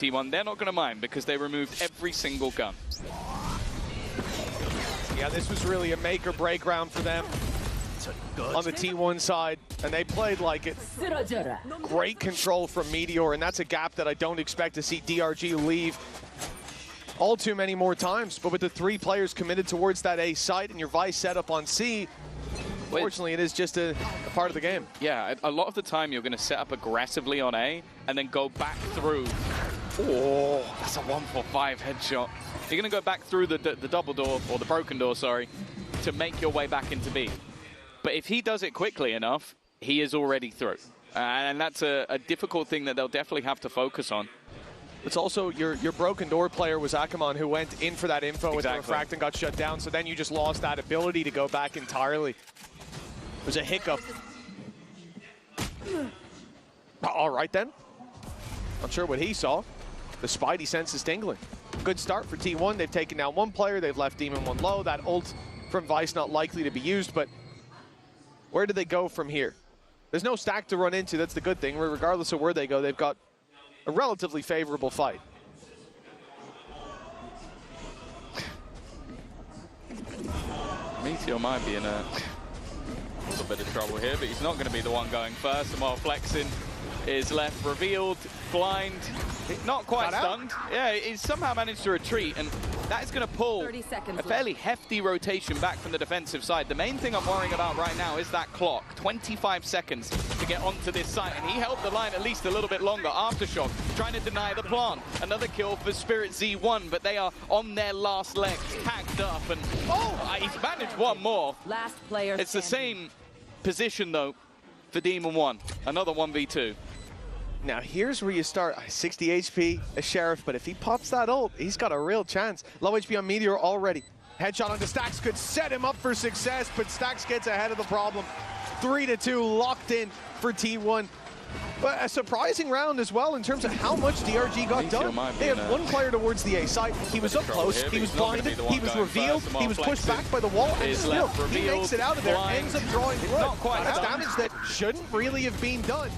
T1, they're not going to mind because they removed every single gun. Yeah, this was really a make or break round for them on the T1 side, and they played like it. Great control from Meteor, and that's a gap that I don't expect to see DRG leave all too many more times. But with the 3 players committed towards that A site and your Vice setup on C, unfortunately, it is just a part of the game. Yeah, a lot of the time you're going to set up aggressively on A and then go back through. Oh, that's a 1-for-5 headshot. You're going to go back through the double door, or the broken door, sorry, to make your way back into B. But if he does it quickly enough, he is already through. And that's a difficult thing that they'll definitely have to focus on. It's also your broken door player was Akamon, who went in for that info with the refract and got shut down. So then you just lost that ability to go back entirely. It was a hiccup. All right then. Not sure what he saw. The Spidey sense is tingling. Good start for T1. They've taken down 1 player. They've left Demon 1 low. That ult from Vice not likely to be used, but where do they go from here? There's no stack to run into. That's the good thing. Regardless of where they go, they've got a relatively favorable fight. Meteor might be in a little bit of trouble here, but he's not going to be the one going first. And while flexing is left revealed, blind, not quite stunned. Yeah, he's somehow managed to retreat, and that is going to pull a fairly hefty rotation back from the defensive side. The main thing I'm worrying about right now is that clock. 25 seconds to get onto this site, and he held the line at least a little bit longer. Aftershock trying to deny the plant. Another kill for Spirit Z1, but they are on their last legs, tagged up, and he's managed one more. Last player It's the same position, though, for Demon 1. Another 1v2. Now here's where you start. 60 HP, a Sheriff, but if he pops that ult, he's got a real chance. Low HP on Meteor already. Headshot onto Stax could set him up for success, but Stax gets ahead of the problem. 3-2 locked in for T1. But a surprising round as well in terms of how much DRG got done. They had 1 player towards the A site. He was up close, he was blinded, he was revealed, he was pushed back by the wall, and still, he makes it out of there, ends up drawing blood. That's damage that shouldn't really have been done.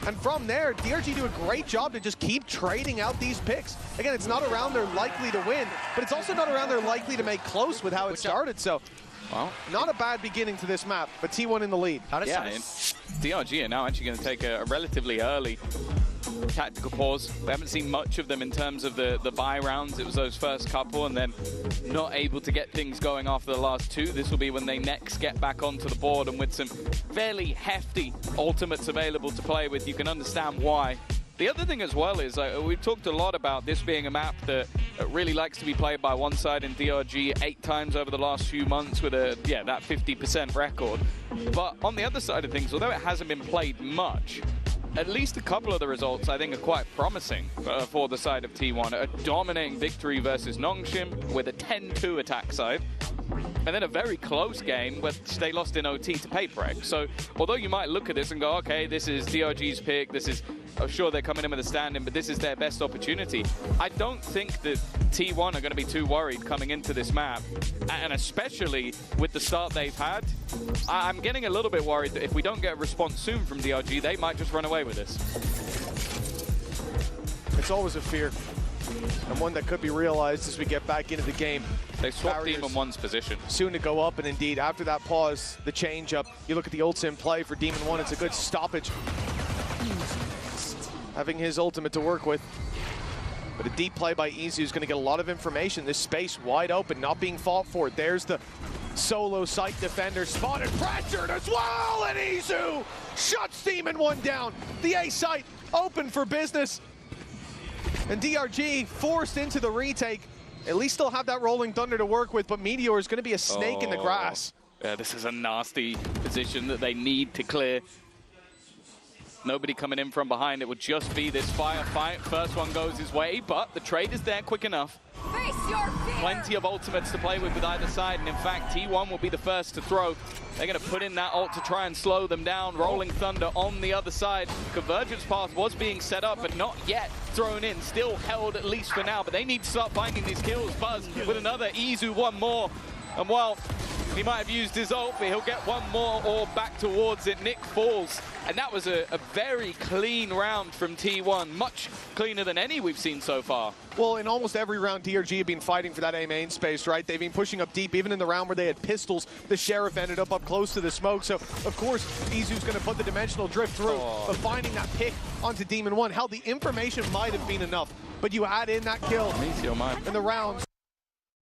And from there, DRG do a great job to just keep trading out these picks. Again, it's not a round they're likely to win, but it's also not a round they're likely to make close with how it started. So, not a bad beginning to this map, but T1 in the lead. Yeah, and DRG are now actually going to take a relatively early tactical pause. We haven't seen much of them in terms of the buy rounds. It was those first couple, and then not able to get things going after the last 2. This will be when they next get back onto the board, and with some fairly hefty ultimates available to play with, you can understand why. The other thing as well is we've talked a lot about this being a map that really likes to be played by one side in DRG 8 times over the last few months with that 50% record. But on the other side of things, although it hasn't been played much, at least a couple of the results I think are quite promising for the side of T1. A dominating victory versus Nongshim with a 10-2 attack side. And then a very close game which they lost in OT to Paperx. So although you might look at this and go, okay, this is DRG's pick, this is, I'm sure they're coming in with a stand-in, but this is their best opportunity. I don't think that T1 are going to be too worried coming into this map. And especially with the start they've had, I'm getting a little bit worried that if we don't get a response soon from DRG, they might just run away with this. It's always a fear, and one that could be realized as we get back into the game. They swapped Demon 1's position. Soon to go up, and indeed, after that pause, the change up, you look at the ults in play for Demon 1, it's a good stoppage. Having his ultimate to work with. But a deep play by Izu is going to get a lot of information. This space wide open, not being fought for. There's the solo site defender spotted, pressured as well, and Izu shuts Demon 1 down. The A site open for business. And DRG forced into the retake. At least they'll have that rolling thunder to work with, but Meteor is going to be a snake in the grass. Yeah, this is a nasty position that they need to clear. Nobody coming in from behind. It would just be this firefight. First one goes his way, but the trade is there quick enough. Face your fear. Plenty of ultimates to play with either side, and in fact, T1 will be the first to throw. They're going to put in that ult to try and slow them down. Rolling Thunder on the other side. Convergence path was being set up, but not yet thrown in. Still held at least for now, but they need to start finding these kills. Buzz with another Izu, one more. And while He might have used his ult, but he'll get one more orb back towards it. Nick falls, and that was a very clean round from T1, much cleaner than any we've seen so far. Well, in almost every round, DRG have been fighting for that A main space, right? They've been pushing up deep, even in the round where they had pistols. The Sheriff ended up close to the smoke, so of course, Izu's going to put the dimensional drift through, but finding that pick onto Demon 1, hell, the information might have been enough, but you add in that kill in the rounds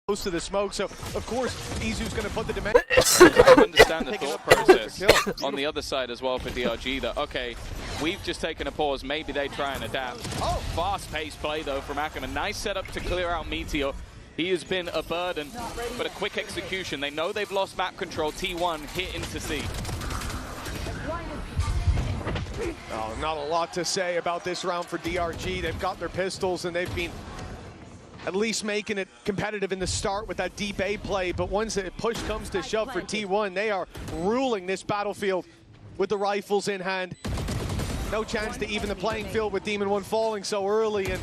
close to the smoke, so of course Izu's going to put the dimension. I understand the thought process on the other side as well for DRG that, okay, we've just taken a pause, maybe they try and adapt. Oh, fast-paced play though from Ackerman. Nice setup to clear out Meteor. He has been a burden, but a quick execution. They know they've lost map control. T1 hit into C. Oh, not a lot to say about this round for DRG. They've got their pistols and they've been at least making it competitive in the start with that deep A play, but once the push comes to shove for T1, they are ruling this battlefield with the rifles in hand. No chance to even the playing field with Demon 1 falling so early, and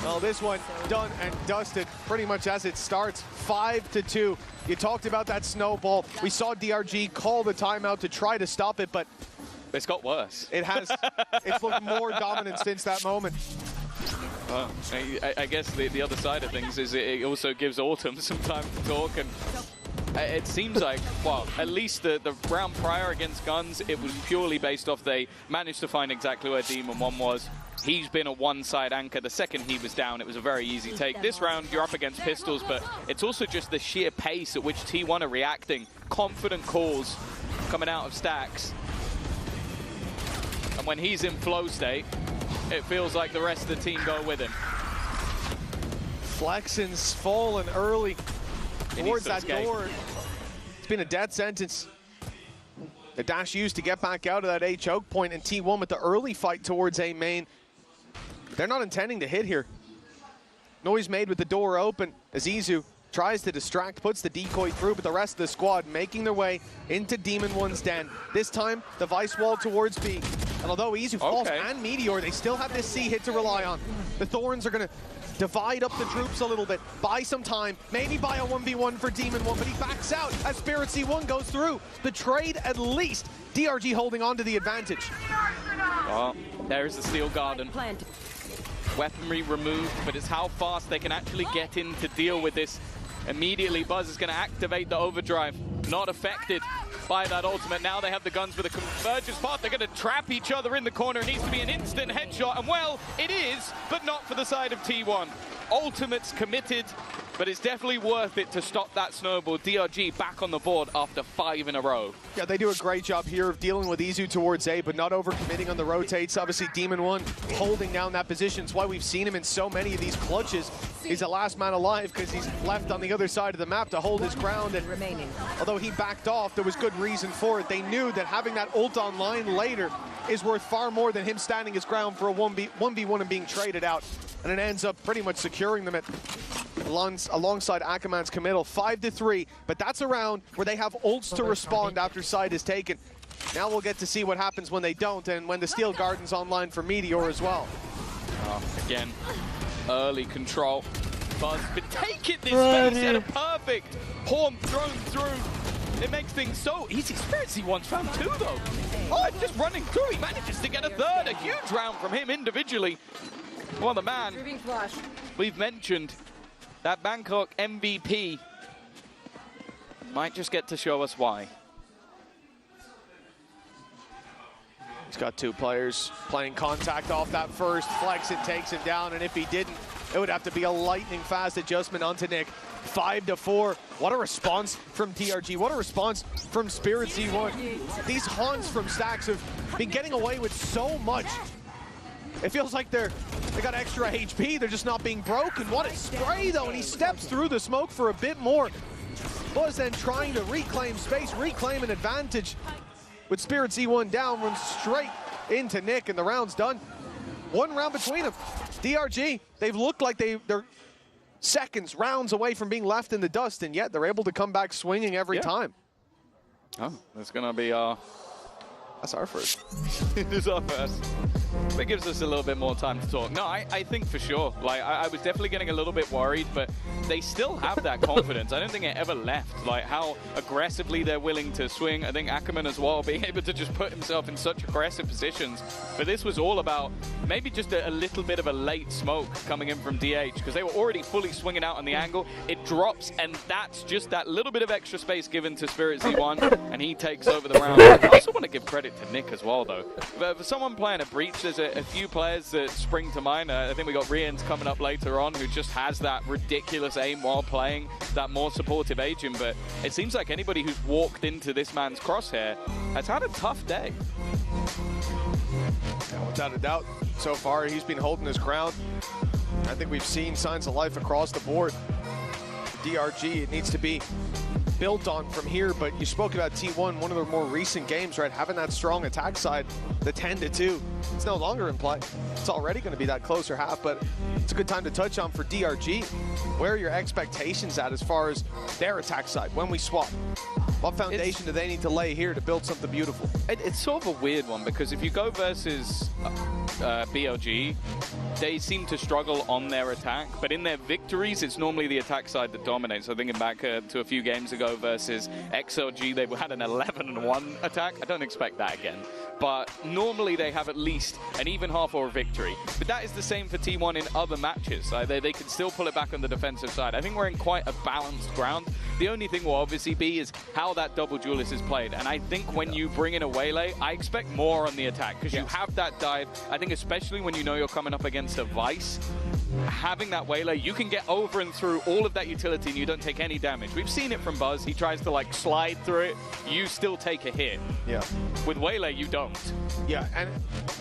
well, this one done and dusted pretty much as it starts, 5-2. You talked about that snowball. We saw DRG call the timeout to try to stop it, but it's got worse. It has. It's looked more dominant since that moment. Well, I guess the other side of things is it also gives Autumn some time to talk, and it seems like, well, at least the round prior against Guns, it was purely based off they managed to find exactly where Demon 1 was. He's been a one-side anchor. The second he was down, it was a very easy take. This round, you're up against pistols, but it's also just the sheer pace at which T1 are reacting. Confident calls coming out of Stacks. And when he's in flow state, it feels like the rest of the team go with him. Flexen's fallen early towards that door. It's been a death sentence. The dash used to get back out of that A choke point, and T1 with the early fight towards A main. They're not intending to hit here. Noise made with the door open as Izu tries to distract, puts the decoy through, but the rest of the squad making their way into Demon 1's den. This time, the Vice wall towards B. And although Izu falls and Meteor, they still have this C hit to rely on. The Thorns are going to divide up the troops a little bit, buy some time, maybe buy a 1v1 for Demon 1, but he backs out as Spirit C1 goes through. The trade, at least, DRG holding on to the advantage. Well, there's the Steel Garden. Weaponry removed, but it's how fast they can actually get in to deal with this. Immediately, Buzz is going to activate the overdrive. Not affected by that ultimate. Now they have the guns with a convergence path. They're going to trap each other in the corner. It needs to be an instant headshot. And well, it is, but not for the side of T1. Ultimate's committed, but it's definitely worth it to stop that snowball. DRG back on the board after 5 in a row. Yeah, they do a great job here of dealing with Izu towards A, but not overcommitting on the rotates. Obviously, Demon 1 holding down that position. It's why we've seen him in so many of these clutches. He's the last man alive because he's left on the other side of the map to hold his ground. And although he backed off, there was good reason for it. They knew that having that ult online later is worth far more than him standing his ground for a 1v1 and being traded out. And it ends up pretty much securing them alongside Ackerman's committal. 5-3, but that's a round where they have ults to respond after side is taken. Now we'll get to see what happens when they don't, and when the Steel Garden's online for Meteor as well. Again, early control. Buzz been taking this space at a perfect horn thrown through. It makes things so easy. Spirit C1's found 2 though. Oh, just running through, he manages to get a third. A huge round from him individually. Well, the man we've mentioned, that Bangkok MVP, might just get to show us why. He's got 2 players playing contact off that first. Flexen takes him down, and if he didn't, it would have to be a lightning fast adjustment onto Nick. 5-4. What a response from DRG. What a response from Spirit C1. These haunts from Stacks have been getting away with so much. It feels like they got extra HP, they're just not being broken. What a spray though, and he steps through the smoke for a bit more. Buzz then trying to reclaim space, reclaim an advantage. With Spirit C1 down, runs straight into Nick, and the round's done. 1 round between them. DRG, they've looked like they're seconds, rounds away from being left in the dust, and yet they're able to come back swinging every time. Oh, that's gonna be that's our first. It is our first. It gives us a little bit more time to talk. No, I think for sure. Like, I was definitely getting a little bit worried, but they still have that confidence. I don't think it ever left. Like, how aggressively they're willing to swing. I think Ackerman as well, being able to just put himself in such aggressive positions. But this was all about maybe just a little bit of a late smoke coming in from DH, because they were already fully swinging out on the angle. It drops, and that's just that little bit of extra space given to Spirit Z1, and he takes over the round. I also want to give credit to Nick as well, though. For someone playing a breach, there's a few players that spring to mind. I think we got Rians coming up later on, who just has that ridiculous aim while playing, that more supportive agent. But it seems like anybody who's walked into this man's crosshair has had a tough day. Yeah, without a doubt, so far he's been holding his ground. I think we've seen signs of life across the board. DRG, it needs to be built on from here, but you spoke about T1, one of their more recent games, right? Having that strong attack side, the 10-2, it's no longer in play. It's already going to be that closer half, but it's a good time to touch on for DRG. Where are your expectations at as far as their attack side when we swap? What foundation do they need to lay here to build something beautiful? It's sort of a weird one, because if you go versus BLG, they seem to struggle on their attack, but in their victories, it's normally the attack side that dominates. So thinking back to a few games ago versus XLG, they had an 11-1 attack. I don't expect that again. But normally they have at least an even half or a victory. But that is the same for T1 in other matches. They can still pull it back on the defensive side. I think we're in quite a balanced ground. The only thing will obviously be is how that double duelist is played. And I think when you bring in a Waylay, I expect more on the attack, because you have that dive. I think especially when you know you're coming up against a Vice, having that Waylay, you can get over and through all of that utility and you don't take any damage. We've seen it from Buzz. He tries to like slide through it. You still take a hit. Yeah. With Waylay, you don't. Yeah, and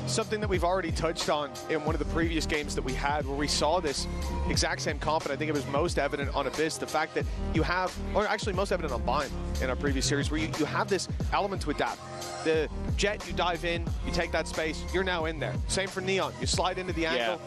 something that we've already touched on in one of the previous games that we had, where we saw this exact same comp, and I think it was most evident on Abyss, the fact that you have, or actually most evident on Bind in our previous series, where you have this element to adapt. The Jet, you dive in, you take that space, you're now in there. Same for Neon. You slide into the angle,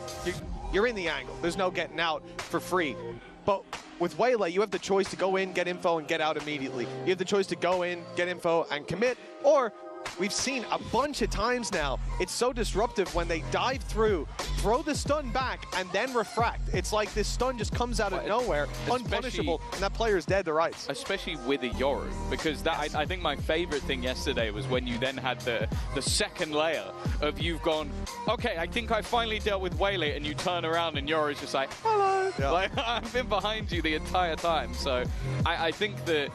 you're in the angle. There's no getting out for free. But with Waylay, you have the choice to go in, get info, and get out immediately. You have the choice to go in, get info, and commit, or we've seen a bunch of times now, it's so disruptive when they dive through, throw the stun back, and then refract. It's like this stun just comes out of nowhere, unpunishable, and that player is dead to rights. Especially with a Yoru, because that I think my favorite thing yesterday was when you then had the second layer of you've gone, okay, I think I finally dealt with Waylay, and you turn around and Yoru's just like, hello. Yeah. Like, I've been behind you the entire time. So I think that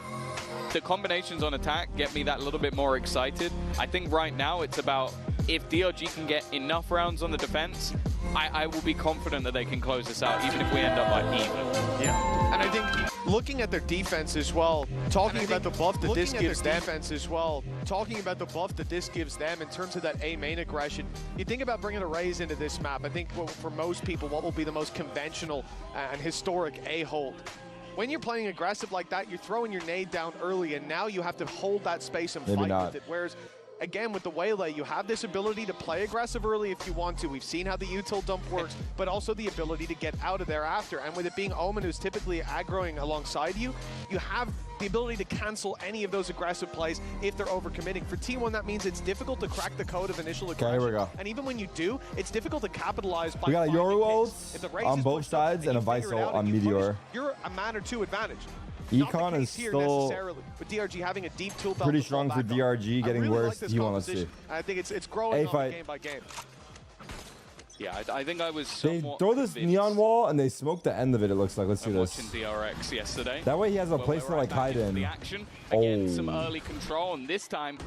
the combinations on attack get me that little bit more excited. I think right now it's about if DRG can get enough rounds on the defense, I will be confident that they can close this out, even if we end up like even. Yeah, and I think looking at their defense as well, talking about the buff that this gives them, talking about the buff that this gives them in terms of that A main aggression, you think about bringing a Raze into this map. I think for most people, what will be the most conventional and historic A hold. When you're playing aggressive like that, you're throwing your nade down early, and now you have to hold that space and fight with it. Whereas, again, with the Waylay, you have this ability to play aggressive early if you want to. We've seen how the util dump works, but also the ability to get out of there after. And with it being Omen, who's typically aggroing alongside you, you have the ability to cancel any of those aggressive plays if they're overcommitting. For T1, that means it's difficult to crack the code of initial aggression. Okay, here we go. And even when you do, it's difficult to capitalize by we got a Yoru ult on both sides and a Vice ult on Meteor. You're a man or two advantage. Econ is still with DRG having a deep tool belt pretty strong for DRG, getting worse. You want to see? I think it's growing on game by game. Yeah, I think I was. They throw this neon wall and they smoke the end of it. It looks like. Let's see this. Watching DRX yesterday. That way he has a place to like hide in. The action again, some early control, and this time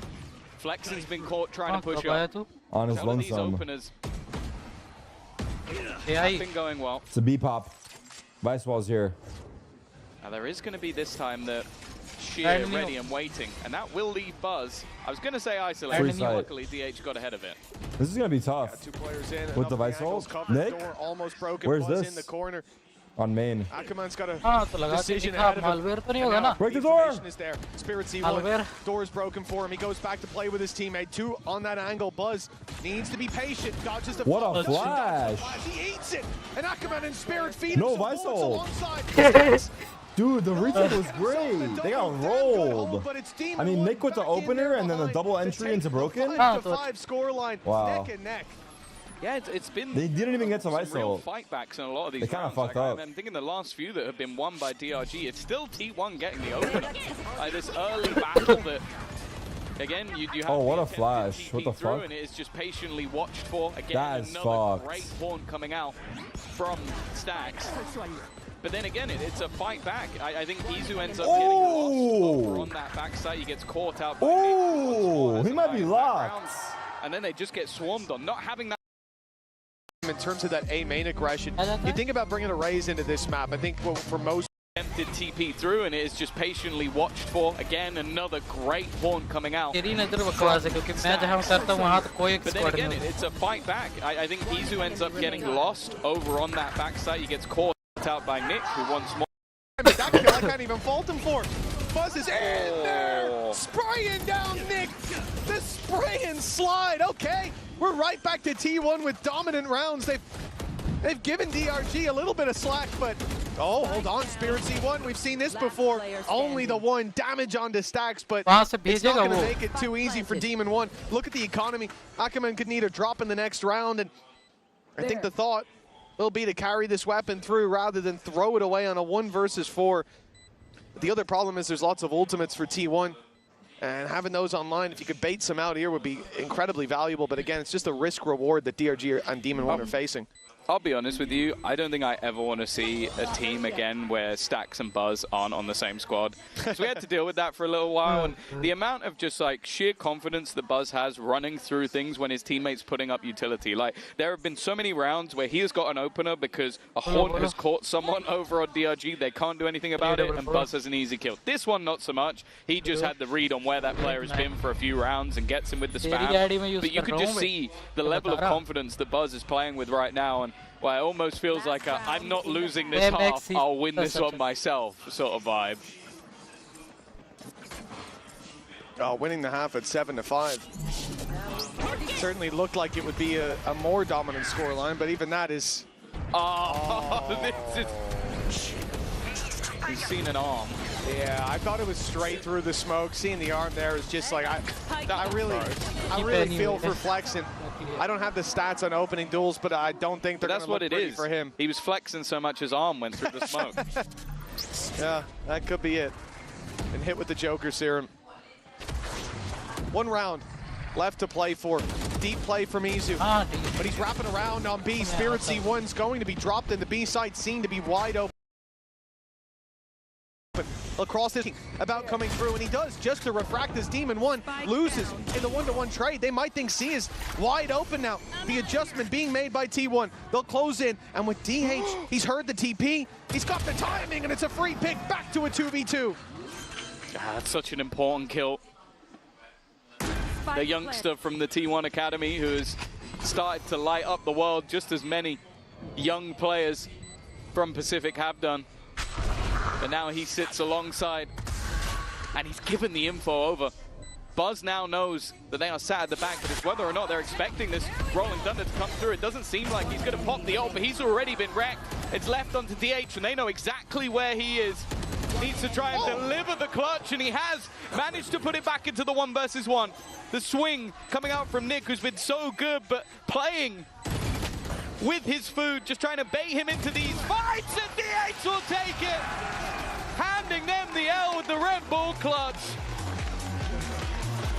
Flexen's been caught trying to push up on his lonesome. It's been going well. It's a B pop. Vice wall's here. Now there is going to be this time the sheer ready and waiting, and that will leave Buzz. I was going to say isolate, luckily DH got ahead of it. This is going to be tough. Two players in, with the Vice ult. Nick, almost broken. Where's Buzz this? In the corner. On main. Ackerman's got a decision ahead of him. Break the door! Is there. Spirit Z1, door is broken for him. He goes back to play with his teammate. Two on that angle. Buzz needs to be patient. Dodges the what a flash! He eats it! And Ackerman and Spirit feed no him Vice ult. alongside. Dude, the retake was great. They got rolled. I mean, Nick with the opener and then the double entry into Broken. 5-5 scoreline. Wow. Neck and neck. Yeah, it's been. They didn't even get to some ISO. real fight backs in a lot of these They kind rounds. of fucked up. I'm thinking the last few that have been won by DRG, it's still T1 getting the opener. Like this early battle that, again, you have. Oh, what a flash! What the fuck? And it is just patiently watched for. Again, that is another fucked. great horn coming out from Stax. But then again, it's a fight back. I think Izu ends up getting lost over on that backside. He gets caught out by Nick. He might be locked. And then they just get swarmed on. Not having that. In terms of that A main aggression, you think about bringing a Raze into this map. I think for most. Attempted TP through, and it is just patiently watched for. Again, another great horn coming out. But then again, it's a fight back. I think Izu ends up getting lost over on that backside. He gets caught out by Nick, who wants more. That kill I can't even fault him for. Buzz is in there, spraying down Nick. The spray and slide. Okay, we're right back to T1 with dominant rounds. They've given DRG a little bit of slack, but oh, hold on, Spirit C1. We've seen this before. Only the one damage onto Stacks, but it's not going to make it too easy for Demon 1. Look at the economy. Ackerman could need a drop in the next round, and I think the thought will be to carry this weapon through rather than throw it away on a 1 versus 4. The other problem is there's lots of ultimates for T1, and having those online, if you could bait some out here, would be incredibly valuable. But again, it's just a risk reward that DRG and Demon 1 are facing. I'll be honest with you, I don't think I ever want to see a team again where Stax and Buzz aren't on the same squad. So we had to deal with that for a little while, and the amount of just like sheer confidence that Buzz has running through things when his teammates putting up utility. Like, there have been so many rounds where he has got an opener because a horn has caught someone over on DRG, they can't do anything about it, and Buzz has an easy kill. This one, not so much. He just had the read on where that player has been for a few rounds and gets him with the spam. But you could just see the level of confidence that Buzz is playing with right now, and well, it almost feels like I'm not losing this half, I'll win this one myself sort of vibe. Oh, winning the half at 7-5. Certainly looked like it would be a more dominant scoreline, but even that is... Oh, this is... He's seen an arm. Yeah, I thought it was straight through the smoke. Seeing the arm there is just like, I really feel for Flex, and I don't have the stats on opening duels, but I don't think they're going to look pretty for him. He was flexing so much his arm went through the smoke. Yeah, that could be it. And hit with the Joker Serum. 1 round left to play for. Deep play from Izu. But he's wrapping around on B. Spirit C1's going to be dropped, and the B side seen to be wide open. Across this about coming through, and he does just to refract this. Demon 1 loses in the 1-to-1 trade. They might think C is wide open now. The adjustment being made by T1. They'll close in, and with DH, he's heard the TP. He's got the timing, and it's a free pick back to a 2v2. That's such an important kill. The youngster from the T1 Academy who has started to light up the world just as many young players from Pacific have done. But now he sits alongside, and he's given the info over. Buzz now knows that they are sat at the back, but it's whether or not they're expecting this Rolling Thunder to come through. It doesn't seem like he's going to pop the ult, but he's already been wrecked. It's left onto DH, and they know exactly where he is. Needs to try and deliver the clutch, and he has managed to put it back into the 1 versus 1. The swing coming out from Nick, who's been so good, but playing with his food, just trying to bait him into these fights, and DH will take it, handing them the L with the Red Bull clutch.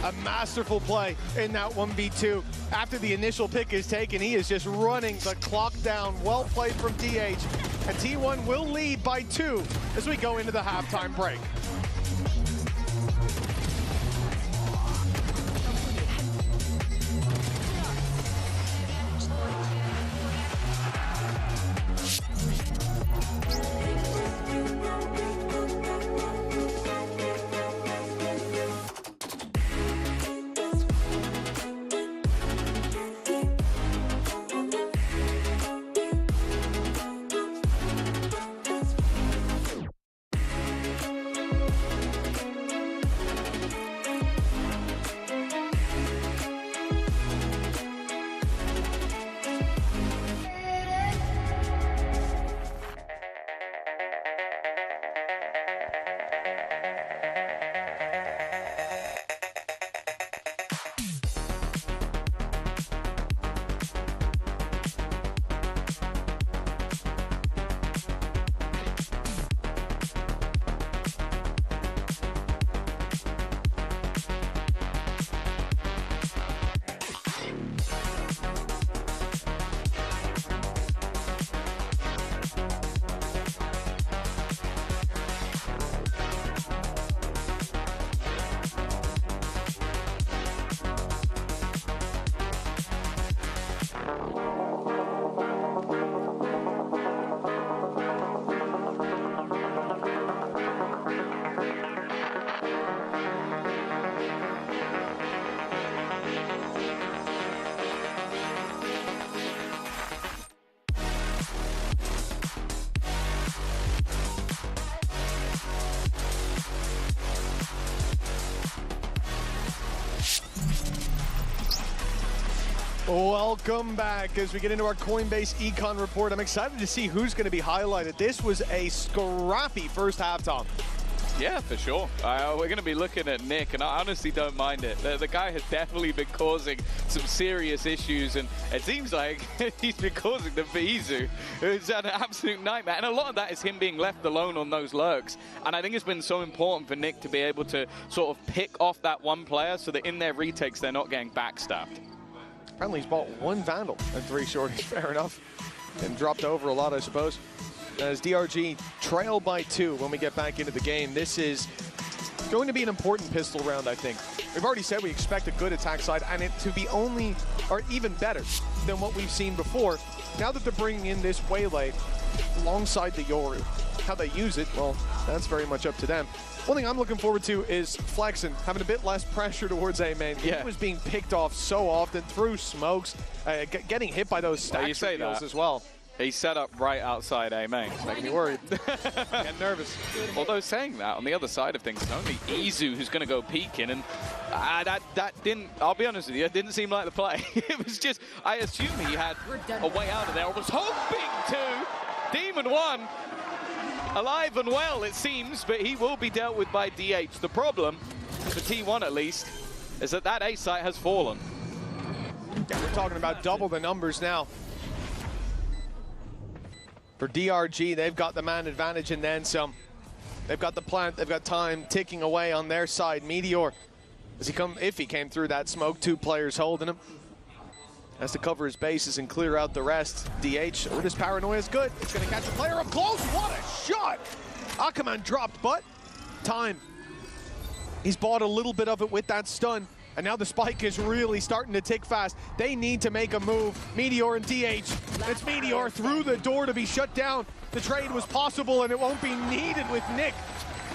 A masterful play in that 1v2. After the initial pick is taken, he is just running the clock down. Well played from DH, and T1 will lead by 2 as we go into the halftime break. Welcome back as we get into our Coinbase Econ report. I'm excited to see who's going to be highlighted. This was a scrappy first half, Tom. Yeah, for sure. We're going to be looking at Nick, and I honestly don't mind it. The guy has definitely been causing some serious issues, and it seems like he's been causing them for Izu, who's an absolute nightmare. And a lot of that is him being left alone on those lurks. And I think it's been so important for Nick to be able to sort of pick off that one player so that in their retakes they're not getting backstabbed. Apparently he's bought one Vandal and 3 shorties, fair enough. And dropped over a lot, I suppose. As DRG trail by 2 when we get back into the game. This is going to be an important pistol round, I think. We've already said we expect a good attack side, and it to be only, or even better than what we've seen before. Now that they're bringing in this Waylay alongside the Yoru. How they use it, well, that's very much up to them. One thing I'm looking forward to is Flexen having a bit less pressure towards A-main. Yeah. He was being picked off so often through smokes, getting hit by those stacks as well. He's set up right outside A-main. It's making me worried. Getting nervous. Although saying that, on the other side of things, it's only Izu who's going to go peeking, and that didn't, I'll be honest with you, it didn't seem like the play. It was just, I assume he had a way out of there. I was hoping to. Demon 1, alive and well, it seems, but he will be dealt with by DH. The problem, for T1 at least, is that A site has fallen. Yeah, we're talking about double the numbers now. For DRG, they've got the man advantage and then some. They've got the plant, they've got time ticking away on their side. Meteor, if he came through that smoke, 2 players holding him. Has to cover his bases and clear out the rest. DH, this paranoia is good. It's gonna catch a player up close. What a shot! Akaman dropped, but time. He's bought a little bit of it with that stun. And now the spike is really starting to tick fast. They need to make a move. Meteor and DH. It's Meteor through the door to be shut down. The trade was possible and it won't be needed with Nick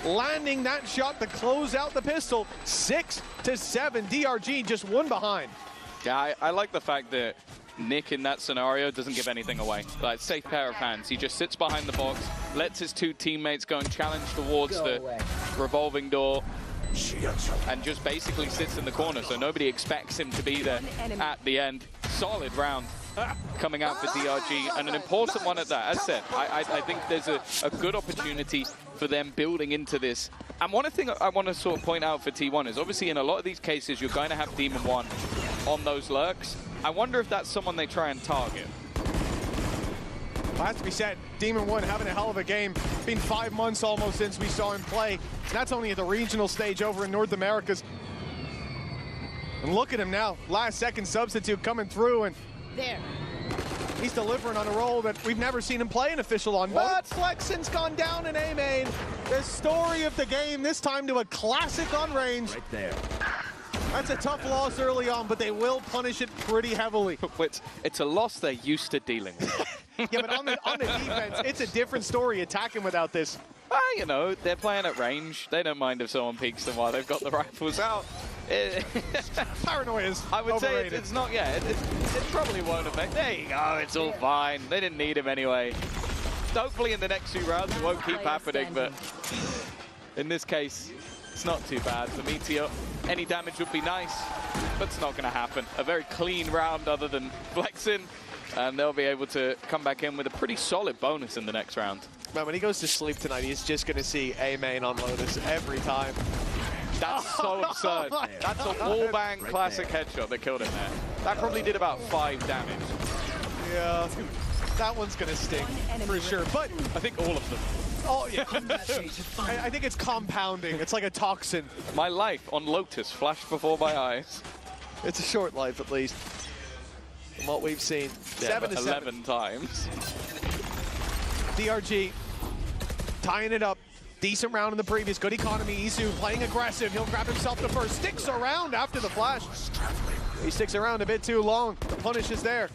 landing that shot to close out the pistol. 6-7. DRG just 1 behind. Yeah, I like the fact that Nick in that scenario doesn't give anything away. Like, safe pair of hands. He just sits behind the box, lets his 2 teammates go and challenge towards the revolving door, and just basically sits in the corner, so nobody expects him to be there at the end. Solid round coming out for DRG, and an important one at that. As said, I think there's a good opportunity for them building into this. And one thing I want to sort of point out for T1 is, obviously in a lot of these cases, you're going to have Demon 1 on those lurks. I wonder if that's someone they try and target. Well, has to be said, Demon 1 having a hell of a game. It's been 5 months almost since we saw him play. And that's only at the regional stage over in North Americas. And look at him now, last second substitute coming through, and there. He's delivering on a role that we've never seen him play an official on. But Flexen's gone down in A-main. The story of the game, this time to a classic on range. Right there. That's a tough loss early on, but they will punish it pretty heavily. It's a loss they're used to dealing with. Yeah, but on the defense, it's a different story attacking without this. You know, they're playing at range. They don't mind if someone peeks them while they've got the rifles out. Paranoia is I would overrated. say it's not, yeah, it probably won't affect. There you go, it's all fine. They didn't need him anyway. Hopefully in the next 2 rounds it won't keep happening, but in this case, it's not too bad. For Meteor, any damage would be nice, but it's not going to happen. A very clean round other than flexing, and they'll be able to come back in with a pretty solid bonus in the next round. Man, when he goes to sleep tonight, he's just going to see A-main on Lotus every time. That's so absurd. That's a wallbang classic headshot that killed him there. That probably did about 5 damage. Yeah, that one's going to sting for sure. But I think all of them. Oh, yeah. I think it's compounding. It's like a toxin. My life on Lotus flashed before my eyes. It's a short life, at least, from what we've seen. Yeah, 7-7. 11 times. DRG tying it up. Decent round in the previous. Good economy. Izu playing aggressive. He'll grab himself the first. Sticks around after the flash. He sticks around a bit too long. The punish is there.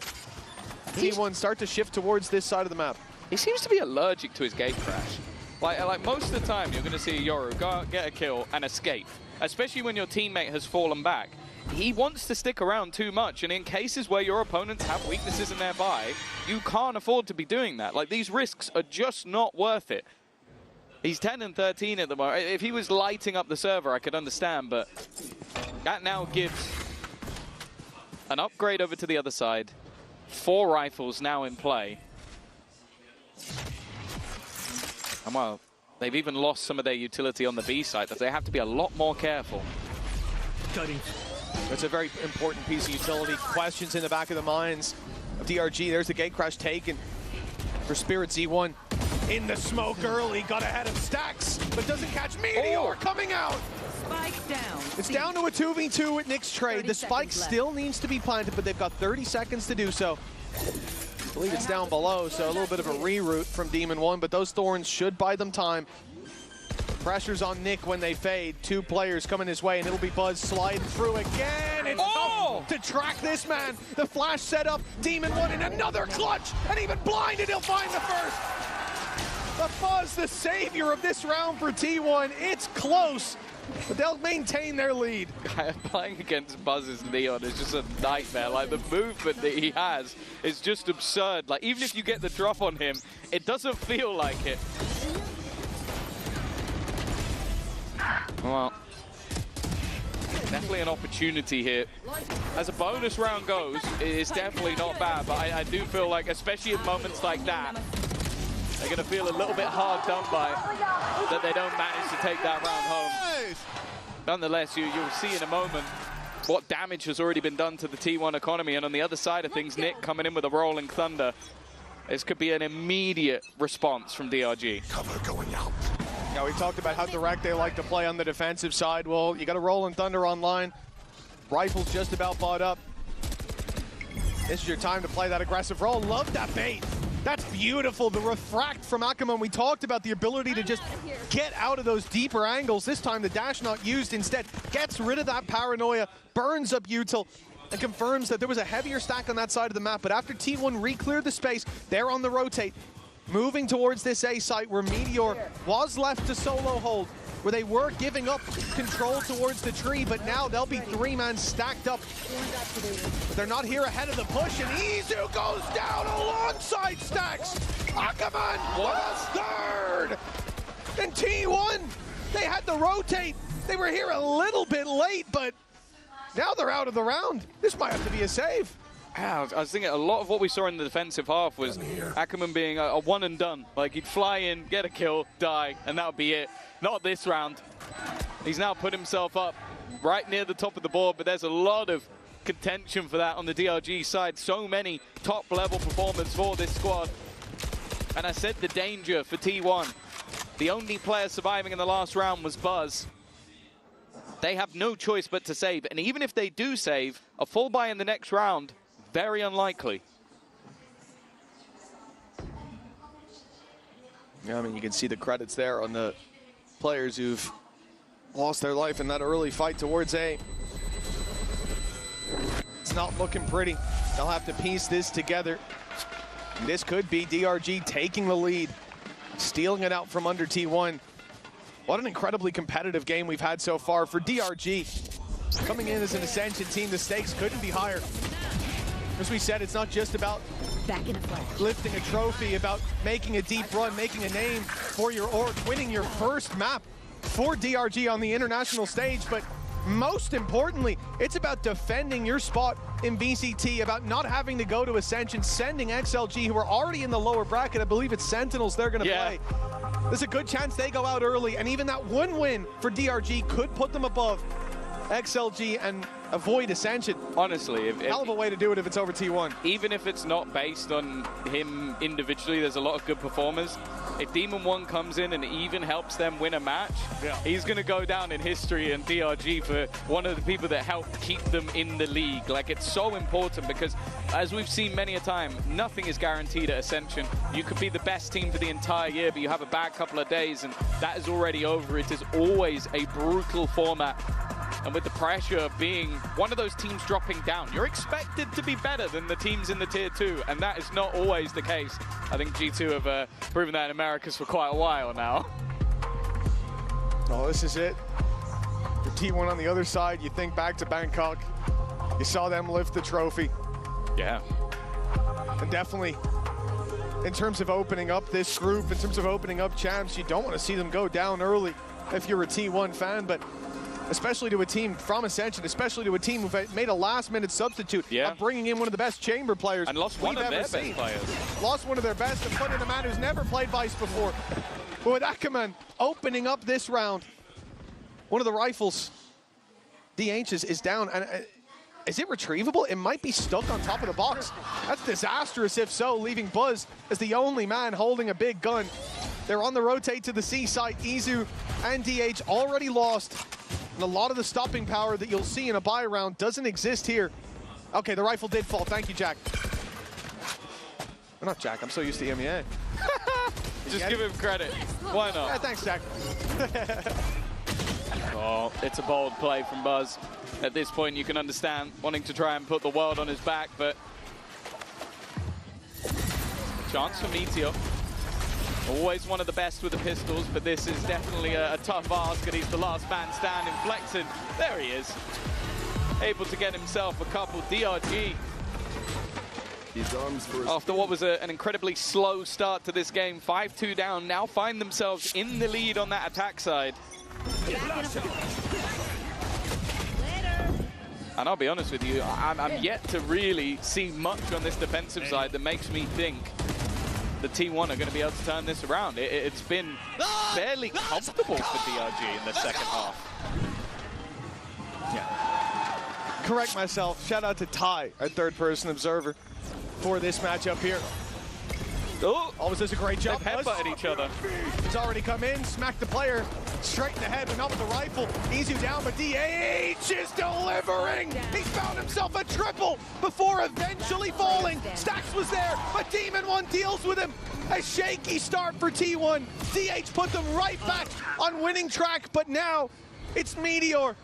T1 start to shift towards this side of the map. He seems to be allergic to his gate crash. Like most of the time, you're going to see Yoru go out, get a kill, and escape. Especially when your teammate has fallen back. He wants to stick around too much, and in cases where your opponents have weaknesses in their buy, you can't afford to be doing that. Like, these risks are just not worth it. He's 10 and 13 at the moment. If he was lighting up the server, I could understand, but that now gives An upgrade over to the other side. 4 rifles now in play. And well, they've even lost some of their utility on the B side, that they have to be a lot more careful. That's a very important piece of utility. Questions in the back of the minds of DRG. There's the gate crash taken for Spirit Z1. In the smoke early, got ahead of Stacks, but doesn't catch Meteor coming out. Spike down. It's down to a 2v2 with Nick's trade. The spike still needs to be planted, but they've got 30 seconds to do so. I believe it's down below, so a little bit of a reroute from Demon 1, but those Thorns should buy them time. Pressure's on Nick when they fade. 2 players coming his way, and it'll be Buzz sliding through again. It's tough to track this man. The flash set up. Demon 1 in another clutch, and even blinded, he'll find the first. But Buzz, the savior of this round for T1. It's close, but they'll maintain their lead. Playing against Buzz's Neon is just a nightmare. Like, the movement that he has is just absurd. Like, even if you get the drop on him, it doesn't feel like it. Well, definitely an opportunity here. As a bonus round goes, it's definitely not bad, but I do feel like, especially in moments like that, they're going to feel a little bit hard done by that they don't manage to take that round home. Nonetheless, you'll see in a moment what damage has already been done to the T1 economy, and on the other side of things, Nick coming in with a Rolling Thunder. This could be an immediate response from DRG. Cover going out. Yeah, we talked about how direct they like to play on the defensive side. Well, you got a Rolling Thunder online. Rifle's just about bought up. This is your time to play that aggressive role. Love that bait. That's beautiful. The refract from Ackerman. We talked about the ability to just get out of those deeper angles. This time the dash not used. Instead, gets rid of that paranoia, burns up Util, and confirms that there was a heavier stack on that side of the map. But after T1 re-cleared the space, they're on the rotate, moving towards this A site where Meteor was left to solo hold, where they were giving up control towards the tree, but now they'll be 3-man stacked up. But they're not here ahead of the push, and Izu goes down alongside Stacks. Ackerman was third. And T1, they had to rotate. They were here a little bit late, but now they're out of the round. This might have to be a save. Yeah, I was thinking a lot of what we saw in the defensive half was Ackerman being a one and done. Like, he'd fly in, get a kill, die, and that would be it. Not this round. He's now put himself up right near the top of the board, but there's a lot of contention for that on the DRG side. So many top-level performers for this squad. And I said the danger for T1. The only player surviving in the last round was Buzz. They have no choice but to save. And even if they do save, a full buy in the next round, very unlikely. Yeah, I mean, you can see the credits there on the players who've lost their life in that early fight towards A. It's not looking pretty. They'll have to piece this together. This could be DRG taking the lead, stealing it out from under T1. What an incredibly competitive game we've had so far for DRG. Coming in as an Ascension team, the stakes couldn't be higher. As we said, it's not just about lifting a trophy, about making a deep run, making a name for your org, winning your first map for DRG on the international stage, but most importantly, it's about defending your spot in VCT, about not having to go to Ascension, sending XLG, who are already in the lower bracket. I believe it's Sentinels they're going to play. There's a good chance they go out early, and even that one win for DRG could put them above XLG and avoid Ascension. Honestly, hell of a way to do it if it's over T1. Even if it's not based on him individually, there's a lot of good performers. If Demon 1 comes in and even helps them win a match, he's going to go down in history in DRG for one of the people that helped keep them in the league. Like, it's so important because, as we've seen many a time, nothing is guaranteed at Ascension. You could be the best team for the entire year, but you have a bad couple of days, and that is already over. It is always a brutal format. And with the pressure of being one of those teams dropping down, you're expected to be better than the teams in the Tier 2, and that is not always the case. I think G2 have proven that in Americas for quite a while now. Oh, this is it. For T1 on the other side, you think back to Bangkok. You saw them lift the trophy. Yeah. And definitely, in terms of opening up this group, in terms of opening up champs, you don't want to see them go down early if you're a T1 fan, but especially to a team from Ascension, especially to a team who've made a last-minute substitute of bringing in one of the best chamber players and lost one of their best players. Lost one of their best and put in a man who's never played Vice before. But with Ackerman opening up this round, one of the rifles, DH is down. And is it retrievable? It might be stuck on top of the box. That's disastrous if so, leaving Buzz as the only man holding a big gun. They're on the rotate to the C site. Izu and DH already lost. And a lot of the stopping power that you'll see in a buy round doesn't exist here. Okay, the rifle did fall. Thank you, Jack. Well, not Jack, I'm so used to MEA. Just give him credit. Why not? Yeah, thanks, Jack. Oh, it's a bold play from Buzz. At this point, you can understand wanting to try and put the world on his back, but chance for Meteor. Always one of the best with the pistols, but this is definitely a tough ask, and he's the last man standing, flexing. There he is. Able to get himself a couple. DRG, after what was an incredibly slow start to this game, 5-2 down, now find themselves in the lead on that attack side. And I'll be honest with you, I'm yet to really see much on this defensive side that makes me think the T1 are going to be able to turn this around. It's been fairly comfortable for DRG in the second half. Yeah. Correct myself. Shout out to Ty, our third-person observer, for this matchup here. Oh, always does a great job. They've headbutted each other. He's already come in, smacked the player straight in the head, but not with the rifle. Izu down, but DH is delivering. He's found himself a triple before eventually falling. Stax was there, but Demon One deals with him. A shaky start for T1. DH put them right back on winning track, but now it's Meteor,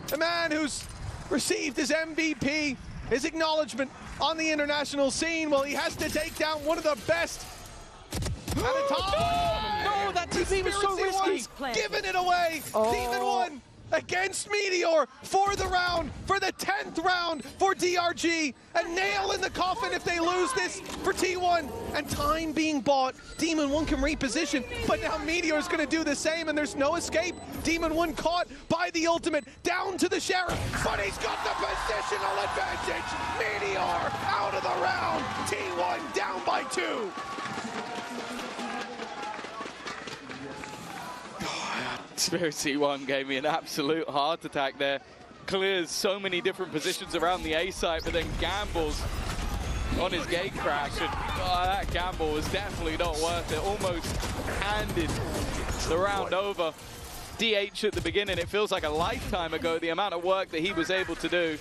the man who's received his MVP, his acknowledgement on the international scene. Well, he has to take down one of the best at the top. No, that TP was so risky. Giving it away. Demon One against Meteor for the round, for the 10th round for DRG. A nail in the coffin if they lose this for T1. And time being bought. Demon One can reposition, but now Meteor's gonna do the same, and there's no escape. Demon One caught by the ultimate, down to the Sheriff, but he's got the positional advantage. Meteor out of the round. T1 down by 2. Spirit C1 gave me an absolute heart attack there. Clears so many different positions around the A site, but then gambles on his gate crash. And that gamble was definitely not worth it. Almost handed the round over. DH at the beginning, it feels like a lifetime ago, the amount of work that he was able to do.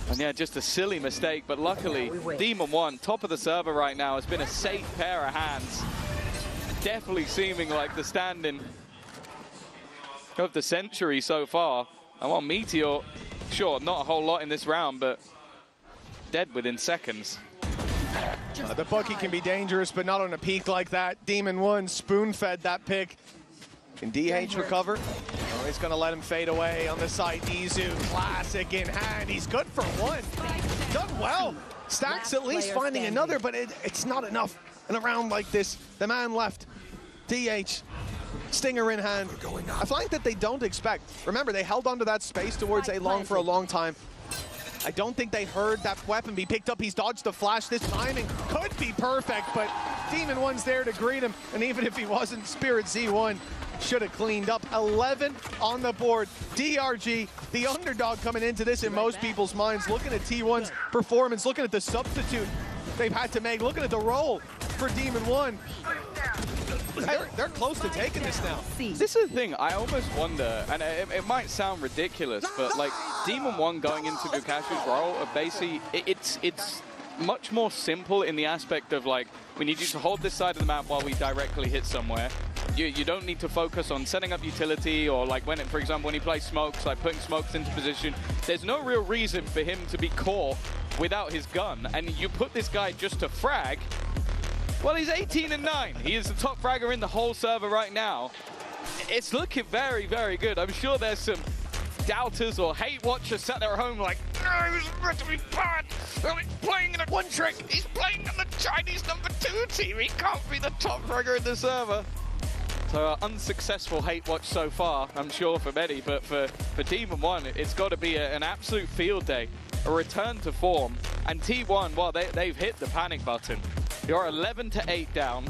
And yeah, just a silly mistake, but luckily, Demon One, top of the server right now, has been a safe pair of hands. Definitely seeming like the stand-in of the century so far. And while Meteor, sure, not a whole lot in this round, but dead within seconds. The Bucky can be dangerous, but not on a peak like that. Demon One spoon-fed that pick. Can DH recover? Oh, he's going to let him fade away on the side. Izu, classic in hand. He's good for one. Done well. Stax at least finding another, but it's not enough in a round like this. The man left. DH, stinger in hand. A flank that they don't expect. Remember, they held onto that space towards A-Long for a long time. I don't think they heard that weapon be picked up. He's dodged the flash. This timing could be perfect, but Demon One's there to greet him. And even if he wasn't, Spirit Z1 should have cleaned up. 11 on the board. DRG, the underdog coming into this in most people's minds. Looking at T1's performance, looking at the substitute they've had to make, looking at the role for Demon One. They're close to taking this now. This is the thing, I almost wonder, and it might sound ridiculous, but like Demon One going into Bukashu's role of basically, it's much more simple in the aspect of like, we need you to hold this side of the map while we directly hit somewhere. You don't need to focus on setting up utility or like when, for example, when he plays smokes, like putting smokes into position. There's no real reason for him to be caught without his gun, and you put this guy just to frag. Well, he's 18-9. He is the top fragger in the whole server right now. It's looking very, very good. I'm sure there's some doubters or hate watchers sat there at home like, no, he's meant to be bad. Well, he's playing in a one trick. He's playing on the Chinese #2 team. He can't be the top fragger in the server. So unsuccessful hate watch so far, I'm sure, for many, but for T1, it's got to be an absolute field day, a return to form. And T1, well, they've hit the panic button. You're 11-8 down.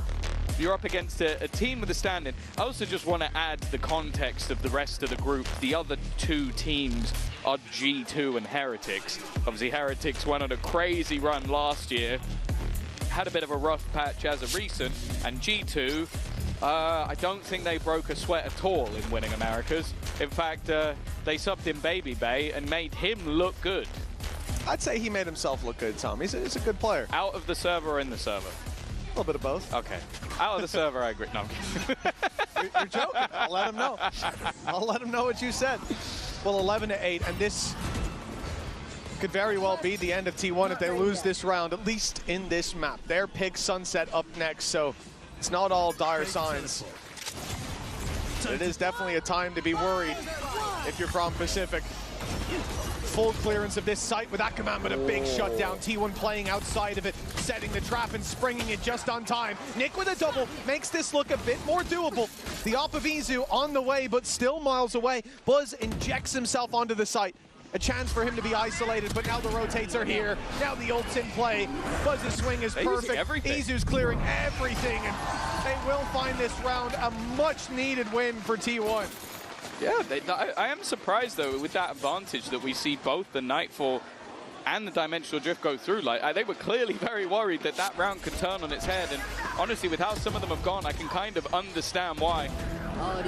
You're up against a team with a stand-in. I also just want to add the context of the rest of the group. The other two teams are G2 and Heretics. Obviously, Heretics went on a crazy run last year, had a bit of a rough patch as of recent, and G2, I don't think they broke a sweat at all in winning Americas. In fact, they subbed in Baby Bay and made him look good. I'd say he made himself look good, Tom. He's a good player. Out of the server or in the server? A little bit of both. Okay. Out of the server, I agree. No. You're joking. I'll let him know. I'll let him know what you said. Well, 11-8, and this could very well be the end of T1 if they lose this round, at least in this map. Their pick Sunset up next, so it's not all dire signs. But it is definitely a time to be worried if you're from Pacific. Full clearance of this site with that command, but a big shutdown. T1 playing outside of it, setting the trap and springing it just on time. Nick with a double makes this look a bit more doable. The op of Izu on the way, but still miles away. Buzz injects himself onto the site. A chance for him to be isolated, but now the rotates are here. Now the ult's in play. Buzz's swing is perfect. Izu's clearing everything, and they will find this round a much-needed win for T1. Yeah, I am surprised, though, with that advantage that we see both the Nightfall and the Dimensional Drift go through. Like, they were clearly very worried that that round could turn on its head, and honestly, with how some of them have gone, I can kind of understand why.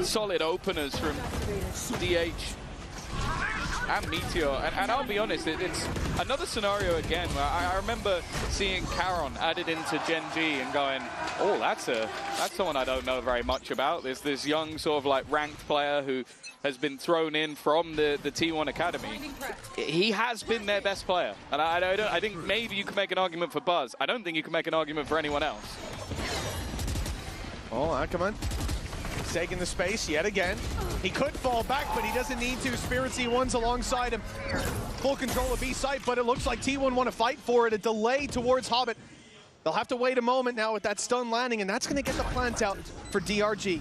Solid openers from DH and Meteor, and I'll be honest, it's another scenario again where I remember seeing Caron added into Gen G and going, oh, that's someone I don't know very much about. There's this young sort of like ranked player who has been thrown in from the T1 Academy. He has been their best player, and I think maybe you can make an argument for Buzz. I don't think you can make an argument for anyone else. Oh, Ackerman taking the space yet again. He could fall back, but he doesn't need to. Spirit C1's alongside him. Full control of B site, but it looks like T1 want to fight for it. A delay towards Hobbit. They'll have to wait a moment now with that stun landing, and that's going to get the plant out for DRG.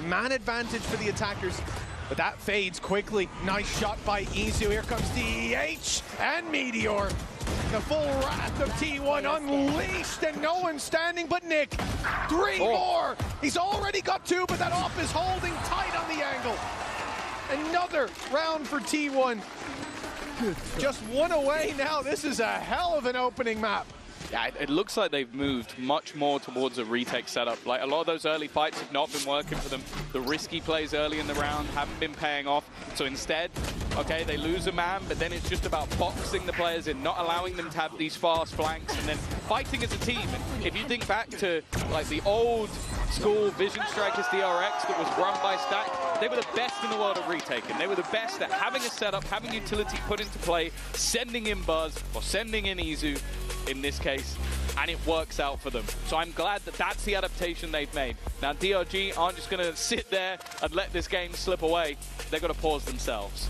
Man advantage for the attackers, but that fades quickly. Nice shot by Izu. Here comes DH and Meteor. The full wrath of T1 unleashed, and no one standing but Nick. Three more. He's already got two, but that off is holding tight on the angle. Another round for T1. Just one away now. This is a hell of an opening map. Yeah, it looks like they've moved much more towards a retake setup. Like, a lot of those early fights have not been working for them. The risky plays early in the round haven't been paying off. So instead, okay, they lose a man, but then it's just about boxing the players in, not allowing them to have these fast flanks, and then fighting as a team. And if you think back to like the old school Vision Strikers DRX that was run by Stack, they were the best in the world at retaking. They were the best at having a setup, having utility put into play, sending in Buzz or sending in Izu in this case, and it works out for them. So I'm glad that that's the adaptation they've made. Now DRG aren't just going to sit there and let this game slip away. They've got to pause themselves.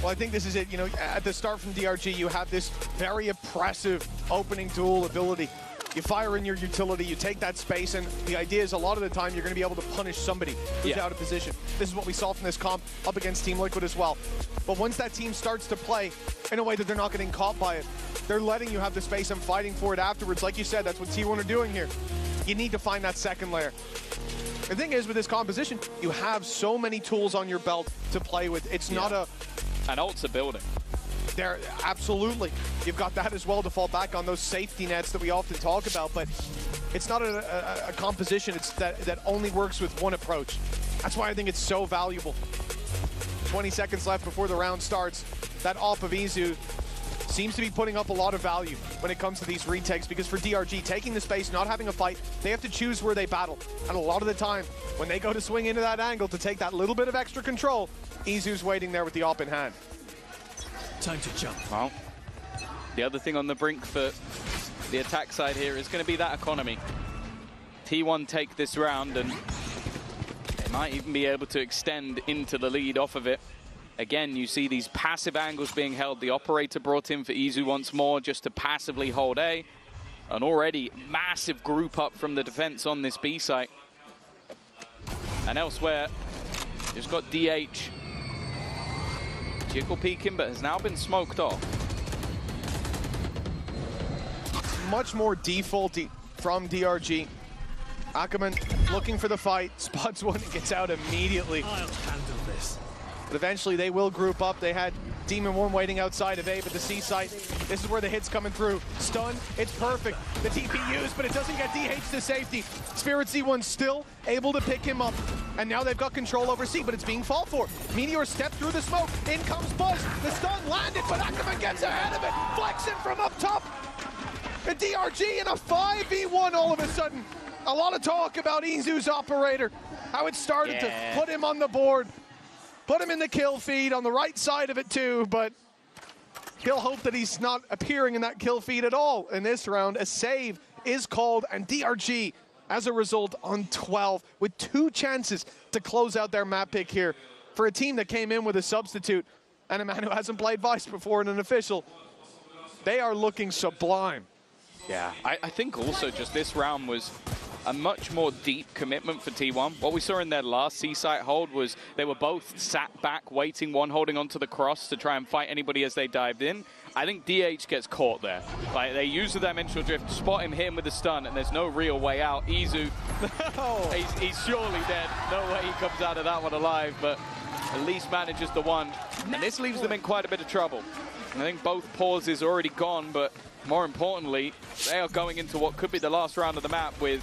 Well, I think this is it. You know, at the start from DRG, you have this very oppressive opening duel ability. You fire in your utility, you take that space, and the idea is a lot of the time you're going to be able to punish somebody who's out of position. This is what we saw from this comp up against Team Liquid as well. But once that team starts to play in a way that they're not getting caught by it, they're letting you have the space and fighting for it afterwards. Like you said, that's what T1 are doing here. You need to find that second layer. The thing is, with this composition, you have so many tools on your belt to play with. It's not a... And ults are building. There, absolutely. You've got that as well to fall back on, those safety nets that we often talk about, but it's not a composition that only works with one approach. That's why I think it's so valuable. 20 seconds left before the round starts. That off of Izu seems to be putting up a lot of value when it comes to these retakes, because for DRG, taking the space, not having a fight, they have to choose where they battle. And a lot of the time, when they go to swing into that angle to take that little bit of extra control, Izu's waiting there with the op in hand. Time to jump. Well, the other thing on the brink for the attack side here is going to be that economy. T1 take this round, and they might even be able to extend into the lead off of it. Again, you see these passive angles being held. The operator brought in for Izu once more just to passively hold A. An already massive group up from the defense on this B site. And elsewhere, just got DH. Jiggle peeking, but has now been smoked off. Much more defaulty from DRG. Ackerman looking for the fight, spots one and gets out immediately. I'll handle this. But eventually they will group up. They had Demon 1 waiting outside of A, but the C site, this is where the hit's coming through. Stun, it's perfect. The TP used, but it doesn't get DH to safety. Spirit C1 still able to pick him up. And now they've got control over C, but it's being fought for. Meteor stepped through the smoke. In comes Buzz. The stun landed, but Ackerman gets ahead of it. Flexing from up top. A DRG in a 5v1 all of a sudden. A lot of talk about Izu's operator. How it started to put him on the board. Put him in the kill feed on the right side of it too, but he'll hope that he's not appearing in that kill feed at all in this round. A save is called, and DRG, as a result, on 12 with 2 chances to close out their map pick here. For a team that came in with a substitute and a man who hasn't played Vice before and an official, they are looking sublime. Yeah, I think also just this round was a much more deep commitment for T1. What we saw in their last C-site hold was they were both sat back, waiting, one holding onto the cross to try and fight anybody as they dived in. I think DH gets caught there. Like, they use the Dimensional Drift, spot him, hit him with the stun, and there's no real way out. Izu, he's surely dead. No way he comes out of that one alive, but at least manages the one. And this leaves them in quite a bit of trouble. I think both pauses are already gone, but more importantly, they are going into what could be the last round of the map with,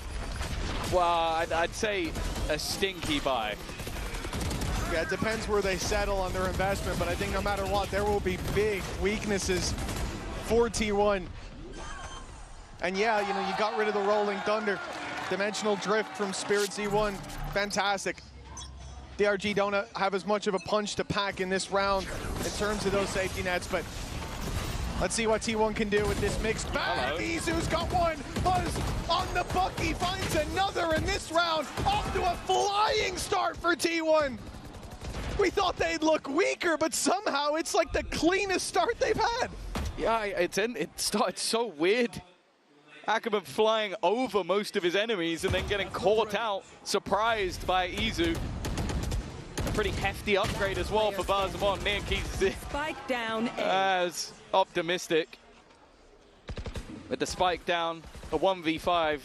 well, I'd say a stinky buy. Yeah, it depends where they settle on their investment, but I think no matter what, there will be big weaknesses for T1. And yeah, you know, you got rid of the Rolling Thunder. Dimensional Drift from Spirit Z1, fantastic. DRG don't have as much of a punch to pack in this round in terms of those safety nets, but let's see what T1 can do with this mixed bag. Izu's got one. Buzz on the Bucky finds another in this round. Off to a flying start for T1. We thought they'd look weaker, but somehow it's like the cleanest start they've had. Yeah, it started so weird. Ackerman flying over most of his enemies and then getting caught out, surprised by Izu. A pretty hefty upgrade as well for Buzz. One, Near keeps it. Spike down. As optimistic. With the spike down, a 1v5.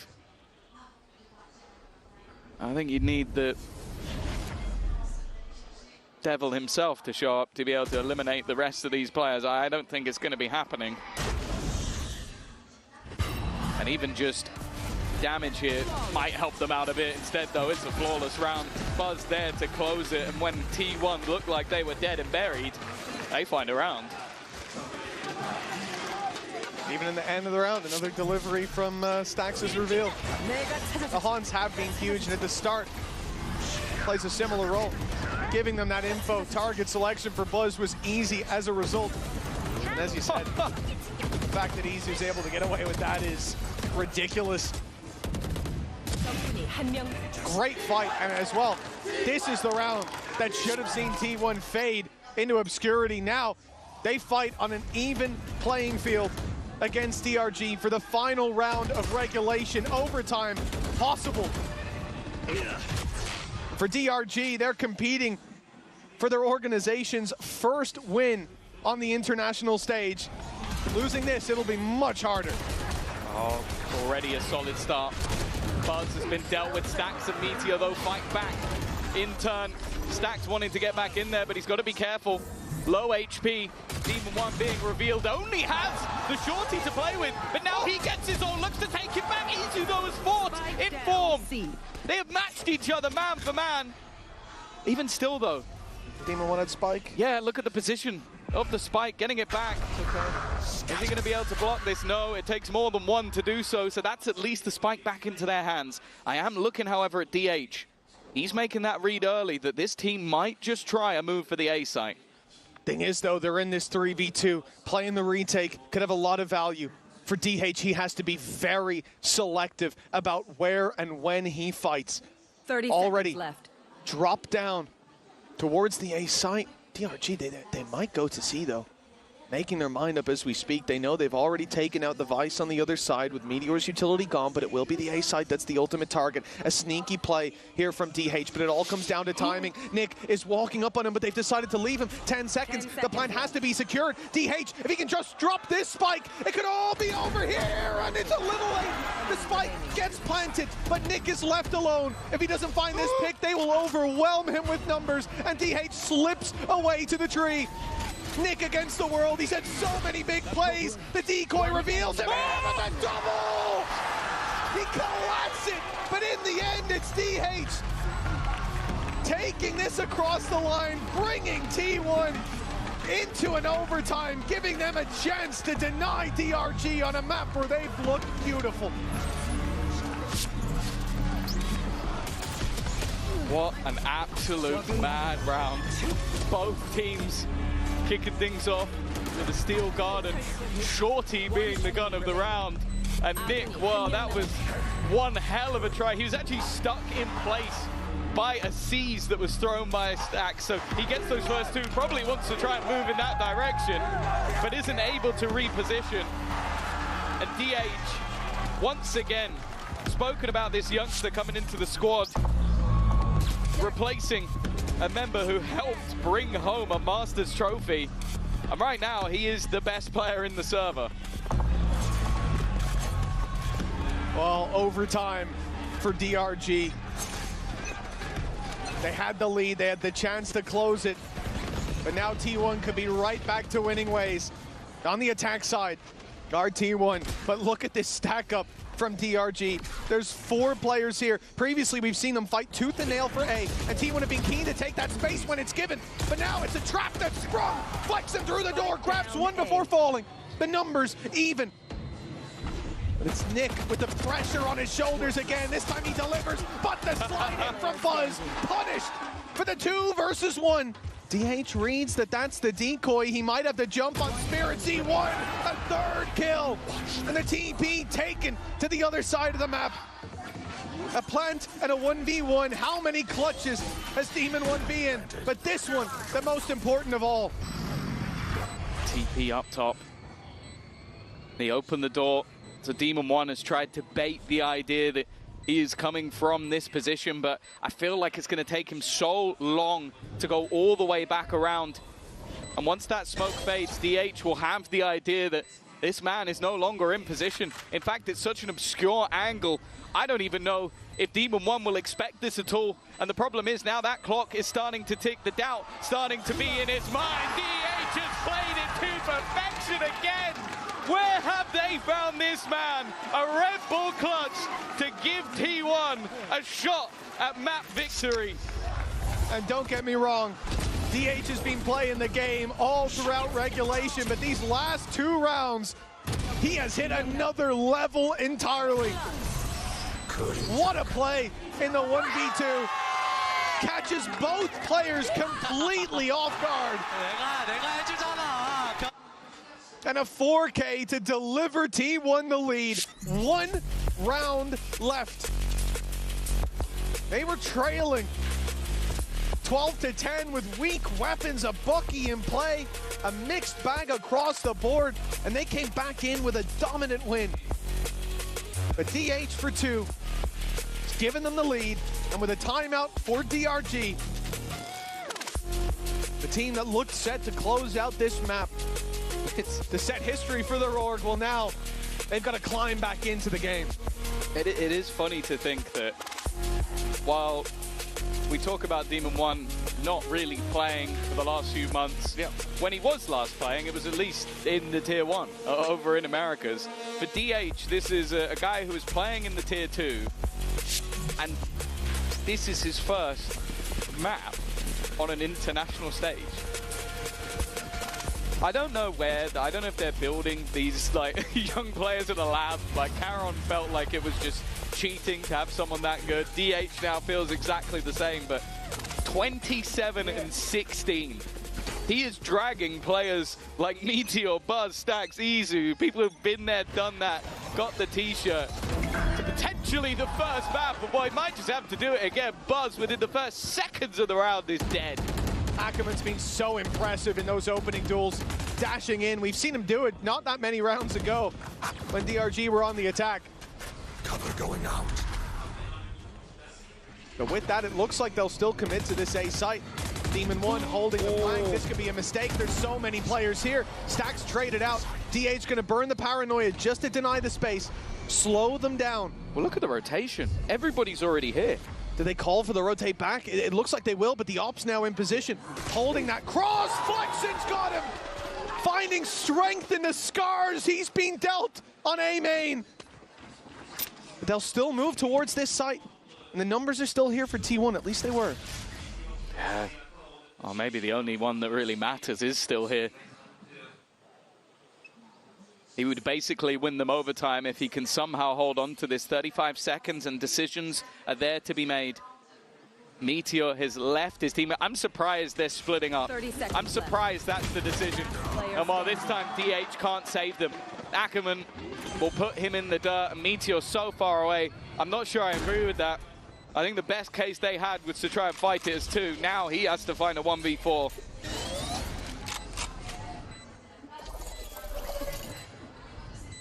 I think you'd need the devil himself to show up to be able to eliminate the rest of these players. I don't think it's going to be happening. And even just damage here might help them out a bit. Instead, though, it's a flawless round. Buzz there to close it, and when T1 looked like they were dead and buried, they find a round. Even in the end of the round, another delivery from Stax' reveal. The Hans have been huge, and at the start, plays a similar role. Giving them that info. Target selection for Buzz was easy as a result. And as you said, the fact that Izu's able to get away with that is ridiculous. Great fight, and as well, this is the round that should have seen T1 fade into obscurity. Now, they fight on an even playing field against DRG for the final round of regulation. Overtime possible. For DRG, they're competing for their organization's first win on the international stage. Losing this, it'll be much harder. Oh, already a solid start. Buzz has been dealt with. Stax and Meteor, though, fight back in turn. Stax wanting to get back in there, but he's got to be careful. Low HP. Demon 1 being revealed. Only has the shorty to play with, but now he gets his own. Looks to take him back. Izu, though, is fought in form. They have matched each other man for man. Even still, though. Demon 1 had Spike. Yeah, look at the position of the Spike, getting it back. Is he going to be able to block this? No, it takes more than one to do so, so that's at least the Spike back into their hands. I am looking, however, at DH. He's making that read early that this team might just try a move for the A site. Thing is, though, they're in this 3v2. Playing the retake could have a lot of value. For DH, he has to be very selective about where and when he fights. 30 already seconds left. Drop down towards the A site. DRG, they might go to C, though. making their mind up as we speak. They know they've already taken out the Vice on the other side with Meteor's utility gone, but it will be the A side that's the ultimate target. A sneaky play here from DH, but it all comes down to timing. Nick is walking up on him, but they've decided to leave him 10 seconds. The plant has to be secured. DH, if he can just drop this spike, it could all be over here, and it's a little late. The spike gets planted, but Nick is left alone. If he doesn't find this pick, they will overwhelm him with numbers, and DH slips away to the tree. Nick against the world. He's had so many big plays. The decoy reveals him, and the double! He collapsed it, but in the end, it's DH taking this across the line, bringing T1 into an overtime, giving them a chance to deny DRG on a map where they've looked beautiful. What an absolute mad round. Both teams kicking things off with a steel guard and Shorty being the gun of the round. And Nick, well, that was one hell of a try. He was actually stuck in place by a seize that was thrown by a stack. So he gets those first two, probably wants to try and move in that direction, but isn't able to reposition. And DH, once again, spoken about this youngster coming into the squad, replacing a member who helped bring home a Masters trophy. And right now, he is the best player in the server. Well, overtime for DRG. They had the lead, they had the chance to close it, but now T1 could be right back to winning ways. On the attack side, guard T1, but look at this stack up from DRG. There's 4 players here. Previously, we've seen them fight tooth and nail for A, and T1 have been keen to take that space when it's given, but now it's a trap that's sprung, flex him through the door, grabs one before falling. The numbers even. But it's Nick with the pressure on his shoulders again. This time he delivers, but the slide in from Buzz, punished for the 2 versus 1. DH reads that that's the decoy. He might have to jump on Spirit Z1, a 3rd kill. And the TP taken to the other side of the map. A plant and a 1v1. How many clutches has Demon 1 in? But this one, the most important of all. TP up top. They open the door. So Demon 1 has tried to bait the idea that he is coming from this position, but I feel like it's going to take him so long to go all the way back around. And once that smoke fades, DH will have the idea that this man is no longer in position. In fact, it's such an obscure angle. I don't even know if Demon 1 will expect this at all. And the problem is now that clock is starting to tick, the doubt starting to be in his mind. DH has played it to perfection again. Where have they found this man? A Red Bull clutch to give T1 a shot at map victory. And don't get me wrong, DH has been playing the game all throughout regulation, but these last 2 rounds, he has hit another level entirely. What a play in the 1v2. Catches both players completely off guard. And a 4K to deliver T1 the lead. 1 round left. They were trailing 12-10 with weak weapons, a Bucky in play, a mixed bag across the board, and they came back in with a dominant win. But DH for 2, giving them the lead, and with a timeout for DRG, the team that looked set to close out this map, it's to set history for the org. Well, now they've got to climb back into the game. It is funny to think that while we talk about Demon 1 not really playing for the last few months, when he was last playing, it was at least in the Tier 1 over in Americas. For DH, this is a guy who is playing in the Tier 2, and this is his first map on an international stage. I don't know if they're building these like young players in a lab. Like Caron felt like it was just cheating to have someone that good. DH now feels exactly the same, but 27-16. He is dragging players like Meteor, Buzz, Stacks, Izu, people who've been there, done that, got the t-shirt, to potentially the first map, but boy, he might just have to do it again. Buzz, within the first seconds of the round, is dead. Ackerman's been so impressive in those opening duels, dashing in. We've seen him do it not that many rounds ago when DRG were on the attack. Cover going out. But with that, it looks like they'll still commit to this A site. Demon 1 holding the flank. This could be a mistake. There's so many players here. Stacks traded out. DH gonna burn the paranoia just to deny the space. Slow them down. Well, look at the rotation. Everybody's already here. Do they call for the rotate back? It looks like they will, but the Ops now in position. Holding that cross. Flexen's got him. Finding strength in the scars he's been dealt on A main. But they'll still move towards this site. And the numbers are still here for T1. At least they were. Yeah. Or maybe the only one that really matters is still here. He would basically win them overtime if he can somehow hold on to this 35 seconds and decisions are there to be made. Meteor has left his team. I'm surprised they're splitting up. I'm surprised that's the decision. And while this time DH can't save them, Ackerman will put him in the dirt and Meteor so far away. I'm not sure I agree with that. I think the best case they had was to try and fight it as 2. Now he has to find a 1v4.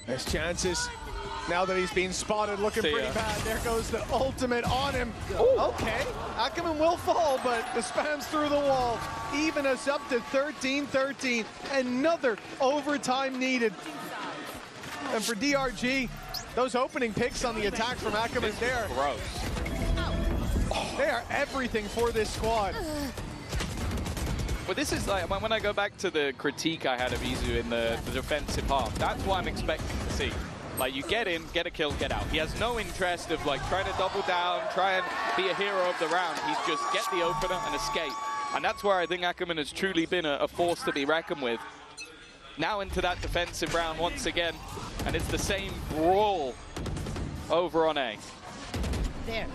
There's chances. Now that he's been spotted, looking pretty bad. There goes the ultimate on him. Ooh. Okay, Ackerman will fall, but the spam's through the wall. Even us up to 13-13. Another overtime needed. And for DRG, those opening picks on the attack from Ackerman there. Gross. They are everything for this squad. Well, this is like when I go back to the critique I had of Izu in the defensive half. That's what I'm expecting to see. Like, you get in, get a kill, get out. He has no interest of like trying to double down, try and be a hero of the round. He's just get the opener and escape. And that's where I think Ackerman has truly been a force to be reckoned with. Now into that defensive round once again, and it's the same brawl over on A. There.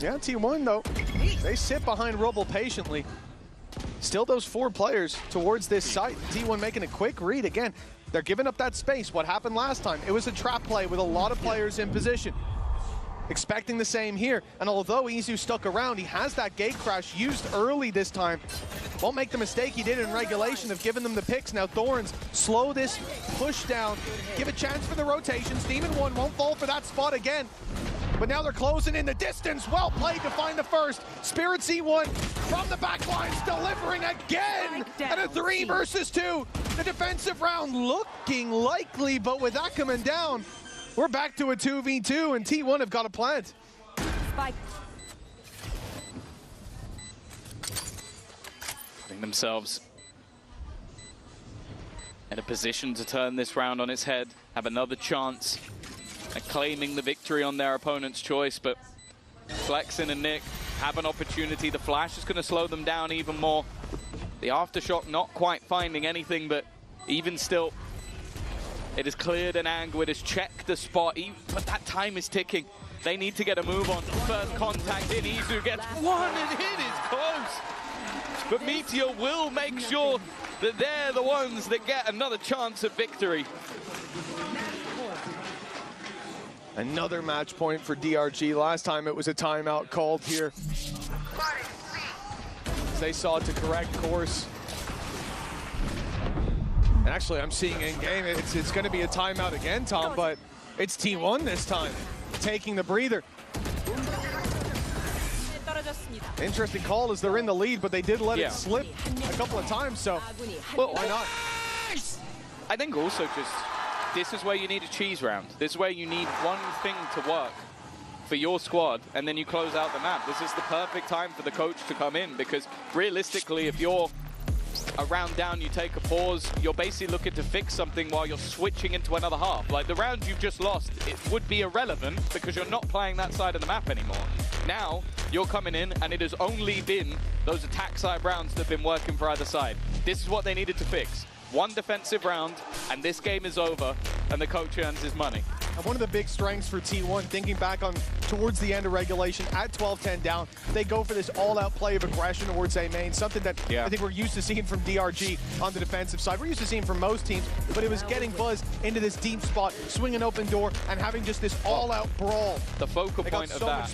Yeah, T1 though, they sit behind Rubble patiently. Still those 4 players towards this site. T1 making a quick read again. They're giving up that space. What happened last time? It was a trap play with a lot of players in position. Expecting the same here. And although Izu stuck around, he has that gate crash used early this time. Won't make the mistake he did in regulation of giving them the picks. Now Thorns slow this push down. Give a chance for the rotations. Demon 1 won't fall for that spot again. But now they're closing in the distance. Well played to find the first. Spirit C1 from the back lines, delivering again. And a 3 versus 2. The defensive round looking likely, but with Ackerman down, we're back to a 2v2, and T1 have got a plant. Spike. Putting themselves in a position to turn this round on its head, have another chance at claiming the victory on their opponent's choice, but Flexen and Nick have an opportunity. The flash is going to slow them down even more. The aftershock not quite finding anything, but even still, it has cleared an angle, it has checked the spot, but that time is ticking. They need to get a move on. First contact in, Izu gets one, and it is close. But Meteor will make sure that they're the ones that get another chance at victory. Another match point for DRG. Last time it was a timeout called here. They saw to correct course. And actually, I'm seeing in game, it's going to be a timeout again, Tom, but it's T1 this time, taking the breather. Interesting call as they're in the lead, but they did let it slip a couple of times, so well, why not? I think also just, this is where you need a cheese round. This is where you need one thing to work for your squad, and then you close out the map. This is the perfect time for the coach to come in, because realistically, if you're a round down, you take a pause, you're basically looking to fix something while you're switching into another half. Like the round you've just lost, it would be irrelevant because you're not playing that side of the map anymore. Now, you're coming in and it has only been those attack side rounds that have been working for either side. This is what they needed to fix. One defensive round and this game is over and the coach earns his money. And one of the big strengths for T1, thinking back on towards the end of regulation, at 12-10 down, they go for this all-out play of aggression towards A main, something that I think we're used to seeing from DRG on the defensive side. We're used to seeing from most teams, but it was getting Buzz into this deep spot, swing an open door, and having just this all-out brawl. The focal point of that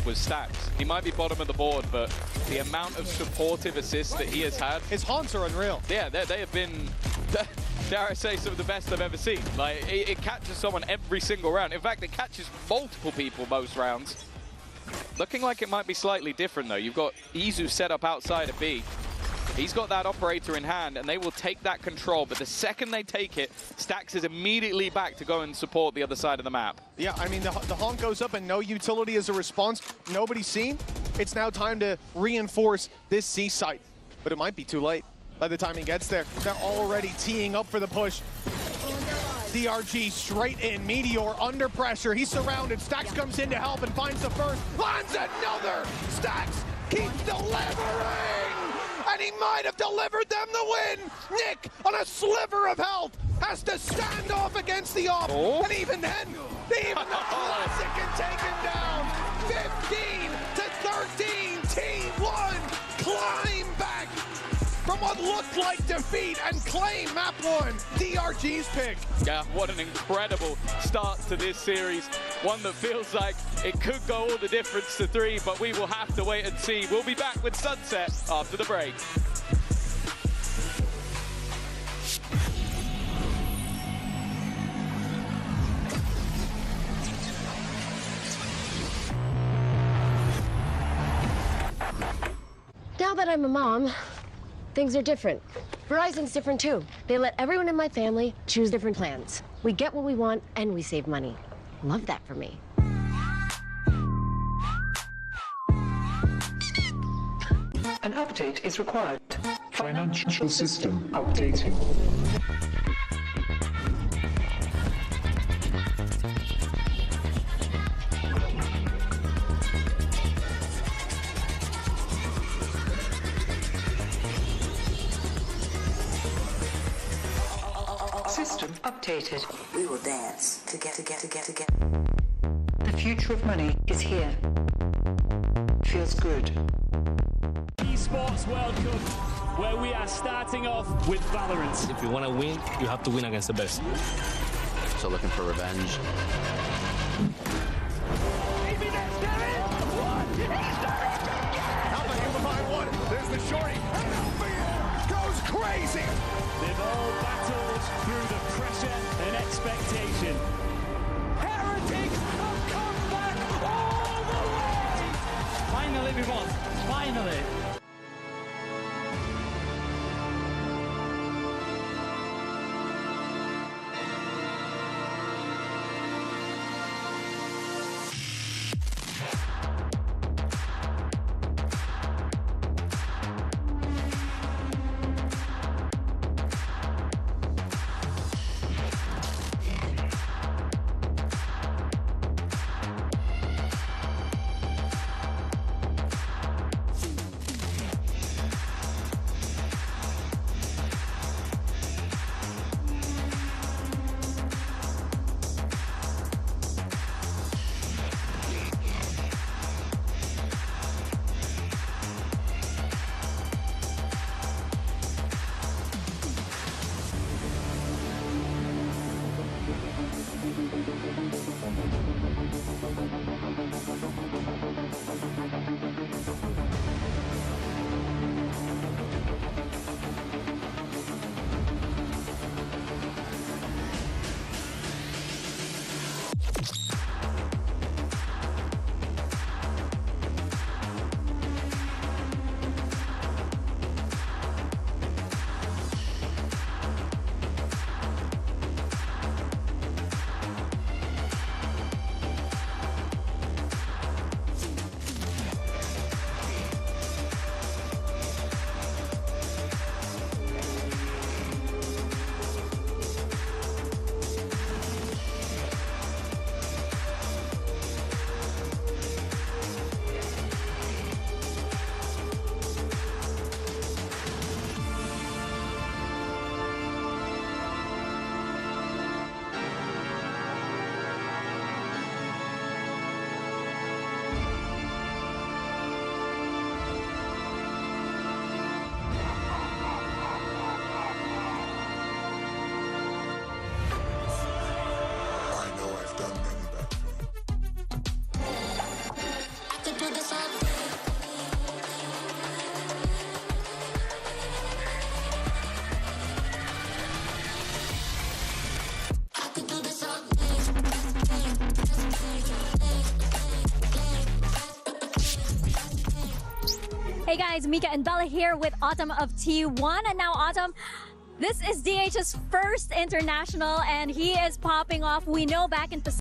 was Stacks. He might be bottom of the board, but the amount of supportive assists that he has had. His haunts are unreal. Yeah, they have been, dare I say, some of the best I've ever seen. Like, it catches someone every single round. In fact, it catches multiple people most rounds. Looking like it might be slightly different, though. You've got Izu set up outside of B. He's got that operator in hand, and they will take that control. But the second they take it, Stacks is immediately back to go and support the other side of the map. Yeah, I mean, the honk goes up and no utility as a response. Nobody's seen. It's now time to reinforce this C site. But it might be too late by the time he gets there. They're already teeing up for the push. DRG straight in, Meteor under pressure. He's surrounded. Stacks comes in to help and finds the first. Finds another! Stacks keeps delivering! And he might have delivered them the win! Nick, on a sliver of health, has to stand off against the off. And even then, even the Classic can take him down. 15 to 13, T1 climb back from what looked like defeat and claim map one. DRG's pick. Yeah, what an incredible start to this series. One that feels like it could go all the difference to 3, but we will have to wait and see. We'll be back with Sunset after the break. Now that I'm a mom, things are different. Verizon's different too. They let everyone in my family choose different plans. We get what we want and we save money. Love that for me. An update is required. Financial system updating. System updated. We will dance to get. The future of money is here. Feels good. Esports World Cup, where we are starting off with Valorant. If you want to win, you have to win against the best. So looking for revenge. There's the shorty. And Albion goes crazy. They've all battled through the pressure and expectation. Heretics have come back all the way! Finally, we won. Finally. Hey guys, Mika and Bella here with Autumn of T1. And now Autumn, this is DH's first international and he is popping off. We know back in Pacific.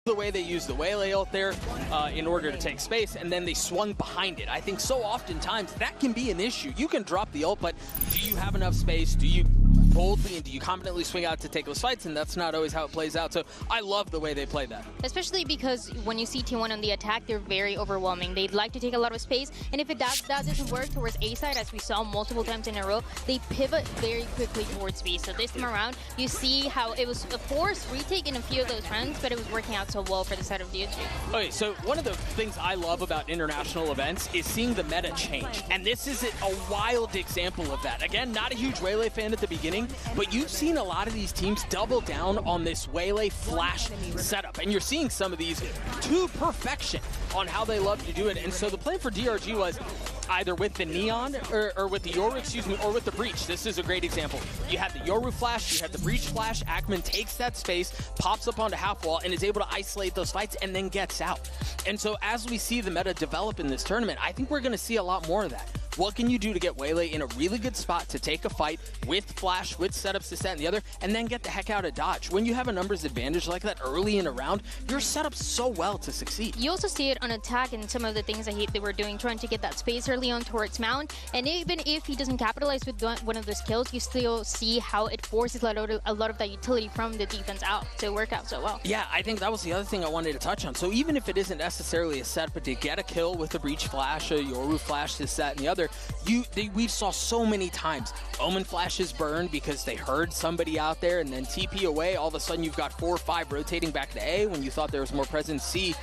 The way they used the Waylay out there in order to take space, and then they swung behind it. I think so oftentimes that can be an issue. You can drop the ult, but do you have enough space? Do you boldly and do you confidently swing out to take those fights? And that's not always how it plays out. So I love the way they play that. Especially because when you see T1 on the attack, they're very overwhelming. They'd like to take a lot of space, and if it doesn't work towards A side, as we saw multiple times in a row, they pivot very quickly towards B. So this time around, you see how it was a forced retake in a few of those rounds, but it was working out so well for the side of DRG. Okay, so one of the things I love about international events is seeing the meta change. And this is a wild example of that. Again, not a huge Waylay fan at the beginning, but you've seen a lot of these teams double down on this Waylay flash setup. And you're seeing some of these to perfection on how they love to do it. And so the plan for DRG was either with the Neon, or with the Yoru, excuse me, or with the Breach. This is a great example. You had the Yoru flash, you had the Breach flash, Ackman takes that space, pops up onto half wall, and is able to isolate those fights and then gets out. And so as we see the meta develop in this tournament, I think we're going to see a lot more of that. What can you do to get Waylay in a really good spot to take a fight with flash, with setups, this, that, and the other, and then get the heck out of dodge? When you have a numbers advantage like that early in a round, you're set up so well to succeed. You also see it on attack and some of the things that they were doing, trying to get that space early on towards Mount. And even if he doesn't capitalize with one of those kills, you still see how it forces a lot of that utility from the defense out to work out so well. Yeah, I think that was the other thing I wanted to touch on. So even if it isn't necessarily a setup, but to get a kill with a Breach flash, a Yoru flash, this, that, and the other, we saw so many times Omen flashes burn because they heard somebody out there, and then TP away. All of a sudden, you've got 4 or 5 rotating back to A when you thought there was more presence C.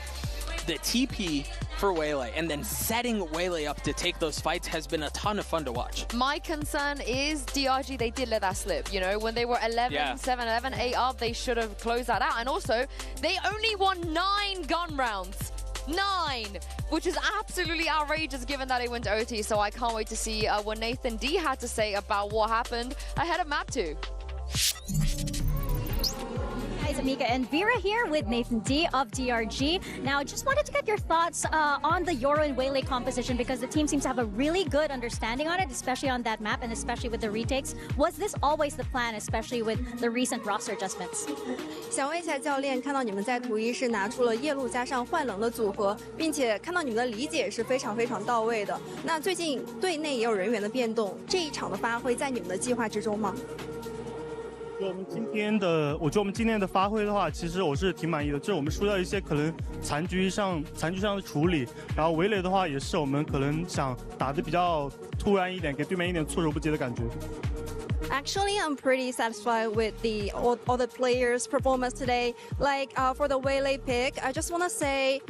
The TP for Waylay and then setting Waylay up to take those fights has been a ton of fun to watch. My concern is DRG, they did let that slip. You know, when they were 11, 7, 11, 8 up, they should have closed that out. And also, they only won 9 gun rounds. 9, which is absolutely outrageous given that it went to OT. So I can't wait to see what Nathan D had to say about what happened ahead of map 2. Guys, guys, Mika and Vera here with Nathan D of DRG. Now, just wanted to get your thoughts on the Yoru and Waylay composition because the team seems to have a really good understanding on it, especially on that map and especially with the retakes. Was this always the plan, especially with the recent roster adjustments? 想问一下教练，看到你们在图一是拿出了夜路加上幻冷的组合，并且看到你们的理解是非常到位的。那最近队内也有人员的变动，这一场的发挥在你们的计划之中吗？我觉得我们今天的发挥的话，其实我是挺满意的。就是我们输掉一些可能残局上的处理，然后围垒的话也是我们可能想打得比较突然一点，给对面一点措手不及的感觉。Actually, I'm pretty satisfied with all the players' performance today. Like for the Waylay pick, I just want to say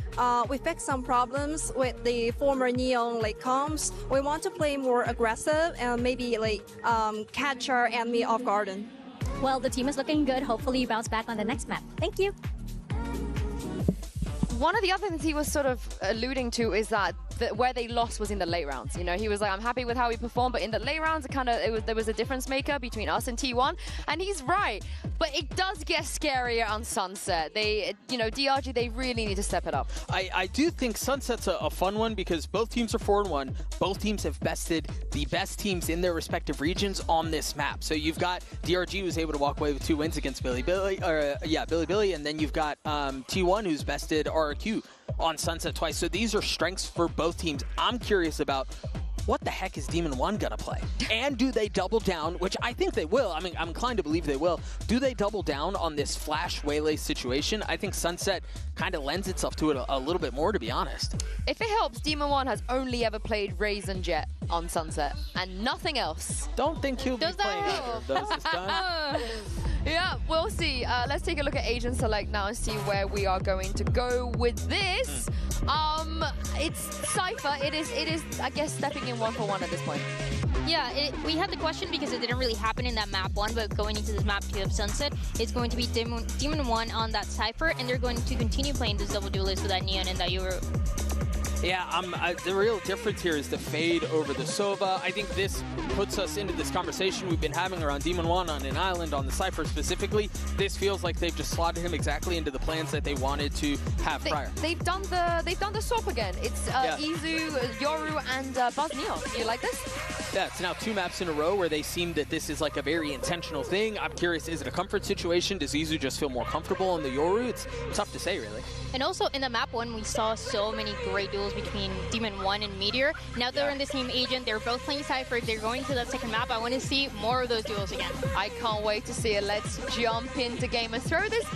we fixed some problems with the former Neon late comps. We want to play more aggressive and maybe catch our enemy off guard. Well, the team is looking good. Hopefully you bounce back on the next map. Thank you. One of the other things he was sort of alluding to is that where they lost was in the late rounds. You know, he was like, I'm happy with how he performed, but in the late rounds, there was a difference maker between us and T1, and he's right. But it does get scarier on Sunset. DRG, they really need to step it up. I do think Sunset's a fun one because both teams are 4-1. Both teams have bested the best teams in their respective regions on this map. So you've got DRG, who's able to walk away with 2 wins against Billy, and then you've got T1, who's bested RRQ on Sunset twice. So these are strengths for both teams. I'm curious about what the heck is Demon One gonna play? And do they double down, which I think they will. I mean, I'm inclined to believe they will. Do they double down on this Flash Waylay situation? I think Sunset kind of lends itself to it a little bit more, to be honest. If it helps, Demon One has only ever played Raze and Jet on Sunset and nothing else. Don't think he'll be playing either of those this time. Yeah, we'll see. Let's take a look at Agent Select now and see where we are going to go with this. It's Cypher. It is, I guess, stepping in 1-for-1 at this point. Yeah, we had the question because it didn't really happen in that map 1, but going into this map 2 of Sunset, it's going to be Demon 1 on that Cypher, and they're going to continue playing this double duelist with that Neon and that Yoru. Yeah, the real difference here is the fade over the Sova. I think this puts us into this conversation we've been having around Demon One on an island, on the Cypher specifically. This feels like they've just slotted him exactly into the plans that they wanted to have prior. They've done the swap again. It's Izu, Yoru, and Buzz Neon. Do you like this? Yeah, it's now 2 maps in a row where they seem that this is like a very intentional thing. I'm curious, is it a comfort situation? Does Izu just feel more comfortable on the Yoru? It's tough to say, really. And also in the map 1, we saw so many great duels between Demon 1 and Meteor. Now they're in the same agent. They're both playing Cypher. They're going to that second map. I want to see more of those duels again. I can't wait to see it. Let's jump into game and throw this